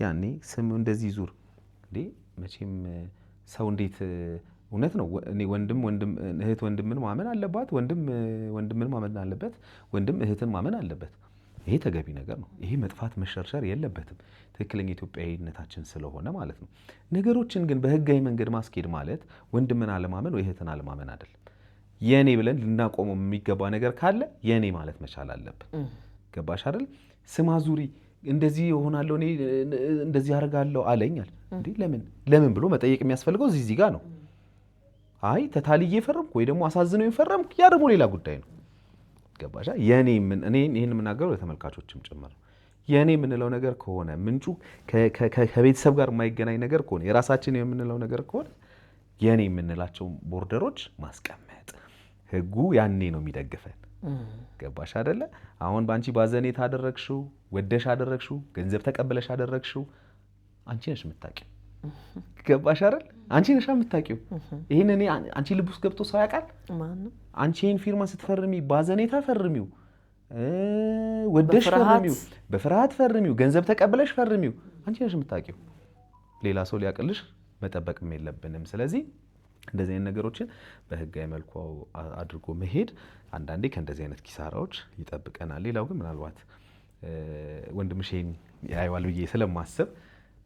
ያኔ ስም እንደዚህ ዙር እንዴ መቼም ሰው እንዴት እውነት ነው። እኔ እህት ወንድምን ማመን አለባት፣ ወንድምን ማመን አለበት፣ ወንድም እህትን ማመን አለበት። ይሄ ተገቢ ነገር ነው። ይሄ መጥፋት መሸርሸር የለበትም። ትክክለኛ ኢትዮጵያዊነታችን ስለሆነ ማለት ነው። ነገሮችን ግን በህጋዊ መንገድ ማስኬድ ማለት ወንድምን አለማመን ወይ እህትን አለማመን አይደለም። የኔ ብለን ልናቆመው የሚገባ ነገር ካለ የኔ ማለት መቻል አለብን። ገባሽ አይደል? ስማ ዙሪ እንደዚህ እሆናለሁ እኔ እንደዚህ አደርጋለሁ አለኛል እንዴ ለምን ብሎ መጠየቅ የሚያስፈልገው እዚህ ጋር ነው። አይ ተታልዬ ፈረምኩ ወይ ደግሞ አሳዝነው ፈረምኩ ያ ደግሞ ሌላ ጉዳይ ነው። ገባሽ? እኔ ይሄን የምናገረው ለተመልካቾችም ጭምር የኔ የምንለው ነገር ከሆነ ምንጩ ከቤተሰብ ጋር የማይገናኝ ነገር ከሆነ የራሳችን የምንለው ነገር ከሆነ የኔ የምንላቸው ቦርደሮች ማስቀመጥ ህጉ ያኔ ነው የሚደግፈን። ገባሽ አይደለ? አሁን በአንቺ ባዘኔት አደረግሽው፣ ወደሽ አደረግሽው፣ ገንዘብ ተቀበለሽ አደረግሽው፣ አንቺ ነሽ የምታውቂው። ገባሽ አይደል? አንቺ ነሽ የምታውቂው። ይሄን እኔ አንቺ ልብ ውስጥ ገብቶ ሰው ያውቃል? አንቺ ይሄን ፊርማ ስትፈርሚ ባዘኔታ ፈርሚው ወደሽ ፈርሚው፣ በፍርሃት ፈርሚው፣ ገንዘብ ተቀብለሽ ፈርሚው። አንቺ ነሽ የምታውቂው። ሌላ ሰው ሊያቅልሽ መጠበቅም የለብንም። ስለዚህ እንደዚህ አይነት ነገሮችን በህጋዊ መልኩ አድርጎ መሄድ አንዳንዴ ከእንደዚህ አይነት ኪሳራዎች ይጠብቀናል። ሌላው ግን ምናልባት ወንድምሽን ያየዋል ብዬ ስለማስብ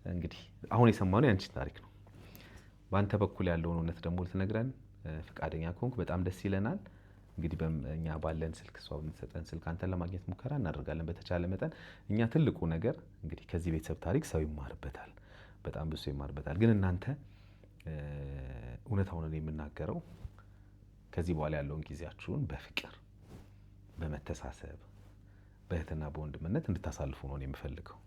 እንግዲህ አሁን የሰማነው የአንቺ ታሪክ ነው። በአንተ በኩል ያለውን እውነት ደግሞ ልትነግረን ፈቃደኛ ከሆንክ በጣም ደስ ይለናል። እንግዲህ እኛ ባለን ስልክ እሷ በምትሰጠን ስልክ አንተን ለማግኘት ሙከራ እናደርጋለን በተቻለ መጠን። እኛ ትልቁ ነገር እንግዲህ ከዚህ ቤተሰብ ታሪክ ሰው ይማርበታል፣ በጣም ብዙ ሰው ይማርበታል። ግን እናንተ እውነታውን የምናገረው ከዚህ በኋላ ያለውን ጊዜያችሁን በፍቅር በመተሳሰብ በእህትና በወንድምነት እንድታሳልፉ ነው የምፈልገው።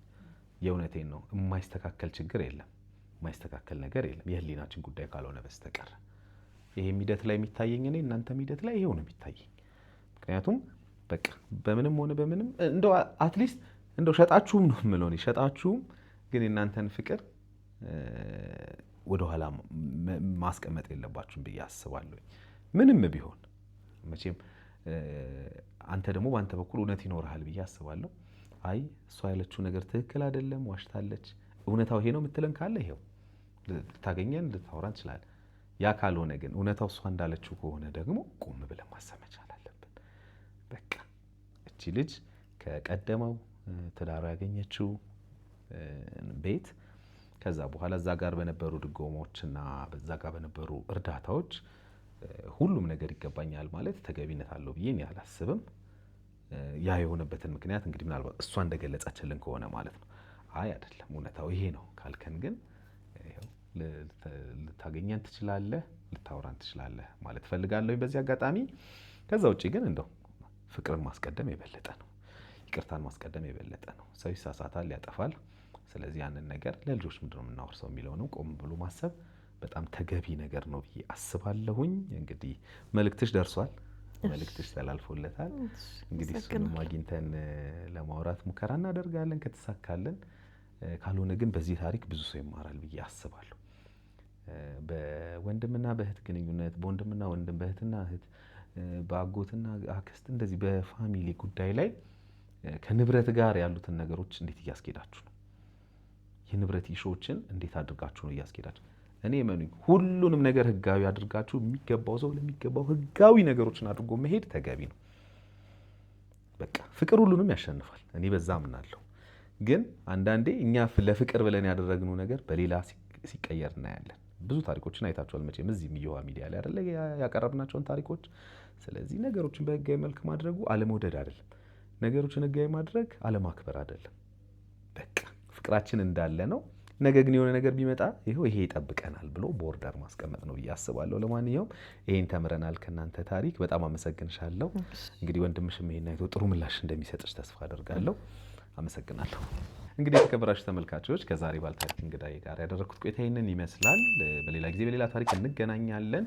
የእውነቴን ነው። የማይስተካከል ችግር የለም፣ የማይስተካከል ነገር የለም የህሊናችን ጉዳይ ካልሆነ በስተቀር። ይሄ ሂደት ላይ የሚታየኝ እኔ እናንተ ሂደት ላይ ይሄው ነው የሚታየኝ። ምክንያቱም በቃ በምንም ሆነ በምንም እንደው አትሊስት እንደው ሸጣችሁም ነው የምለው እኔ ሸጣችሁም፣ ግን የእናንተን ፍቅር ወደኋላ ማስቀመጥ የለባችሁም ብዬ አስባለሁ። ምንም ቢሆን መቼም አንተ ደግሞ በአንተ በኩል እውነት ይኖርሃል ብዬ አስባለሁ። አይ እሷ ያለችው ነገር ትክክል አይደለም፣ ዋሽታለች፣ እውነታው ይሄ ነው የምትለን ካለ ይሄው ልታገኘን ልታወራ እንችላለን። ያ ካልሆነ ግን እውነታው እሷ እንዳለችው ከሆነ ደግሞ ቆም ብለን ማሰብ መቻል አለብን። በቃ እቺ ልጅ ከቀደመው ትዳሩ ያገኘችው ቤት ከዛ በኋላ እዛ ጋር በነበሩ ድጎሞችና በዛ ጋር በነበሩ እርዳታዎች ሁሉም ነገር ይገባኛል ማለት ተገቢነት አለው ብዬ እኔ አላስብም። ያ የሆነበትን ምክንያት እንግዲህ ምናልባት እሷ እንደገለጸችልን ከሆነ ማለት ነው። አይ አይደለም እውነታው ይሄ ነው ካልከን ግን ልታገኘን ትችላለህ፣ ልታወራን ትችላለህ ማለት ፈልጋለሁ በዚህ አጋጣሚ። ከዛ ውጪ ግን እንደው ፍቅርን ማስቀደም የበለጠ ነው፣ ይቅርታን ማስቀደም የበለጠ ነው። ሰው ይሳሳታል፣ ያጠፋል። ስለዚህ ያንን ነገር ለልጆች ምንድነው የምናወርሰው የሚለው ነው ቆም ብሎ ማሰብ በጣም ተገቢ ነገር ነው ብዬ አስባለሁኝ። እንግዲህ መልእክትሽ ደርሷል፣ መልእክትሽ ተላልፎለታል። እንግዲህ እሱንም አግኝተን ለማውራት ሙከራ እናደርጋለን ከተሳካለን። ካልሆነ ግን በዚህ ታሪክ ብዙ ሰው ይማራል ብዬ አስባለሁ። በወንድምና በእህት ግንኙነት፣ በወንድምና ወንድም፣ በእህትና እህት፣ በአጎትና አክስት እንደዚህ በፋሚሊ ጉዳይ ላይ ከንብረት ጋር ያሉትን ነገሮች እንዴት እያስኬዳችሁ ነው? የንብረት ኢሹዎችን እንዴት አድርጋችሁ ነው እያስኬዳችሁ? እኔ እመኑኝ ሁሉንም ነገር ህጋዊ አድርጋችሁ የሚገባው ሰው ለሚገባው ህጋዊ ነገሮችን አድርጎ መሄድ ተገቢ ነው። በቃ ፍቅር ሁሉንም ያሸንፋል። እኔ በዛ አምናለሁ። ግን አንዳንዴ እኛ ለፍቅር ብለን ያደረግነው ነገር በሌላ ሲቀየር እናያለን። ብዙ ታሪኮችን አይታችኋል መቼም እዚህም የዮሃ ሚዲያ ላይ አይደለ ያቀረብናቸውን ታሪኮች። ስለዚህ ነገሮችን በህጋዊ መልክ ማድረጉ አለመውደድ አይደለም፣ ነገሮችን ህጋዊ ማድረግ አለማክበር አይደለም። በቃ ፍቅራችን እንዳለ ነው። ነገ ግን የሆነ ነገር ቢመጣ ይሄ ይጠብቀናል ብሎ ቦርደር ማስቀመጥ ነው ብዬ አስባለሁ። ለማንኛውም ይሄን ተምረናል ከእናንተ ታሪክ። በጣም አመሰግንሻለሁ። እንግዲህ ወንድምሽም ይሄን አይቶ ጥሩ ምላሽ እንደሚሰጥሽ ተስፋ አደርጋለሁ። አመሰግናለሁ። እንግዲህ የተከበራችሁ ተመልካቾች ከዛሬ ባለታሪክ እንግዳዬ ጋር ያደረኩት ቆይታ ይሄንን ይመስላል። በሌላ ጊዜ በሌላ ታሪክ እንገናኛለን።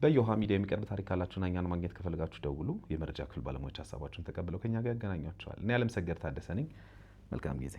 በዮሃ ሚዲያ የሚቀርብ ታሪክ ካላችሁና እኛን ማግኘት ከፈለጋችሁ ደውሉ። የመረጃ ክፍል ባለሙያዎች ሀሳባችሁን ተቀብለው ከኛ ጋር ያገናኟቸዋል። እኔ አለምሰገድ ታደሰ ነኝ። መልካም ጊዜ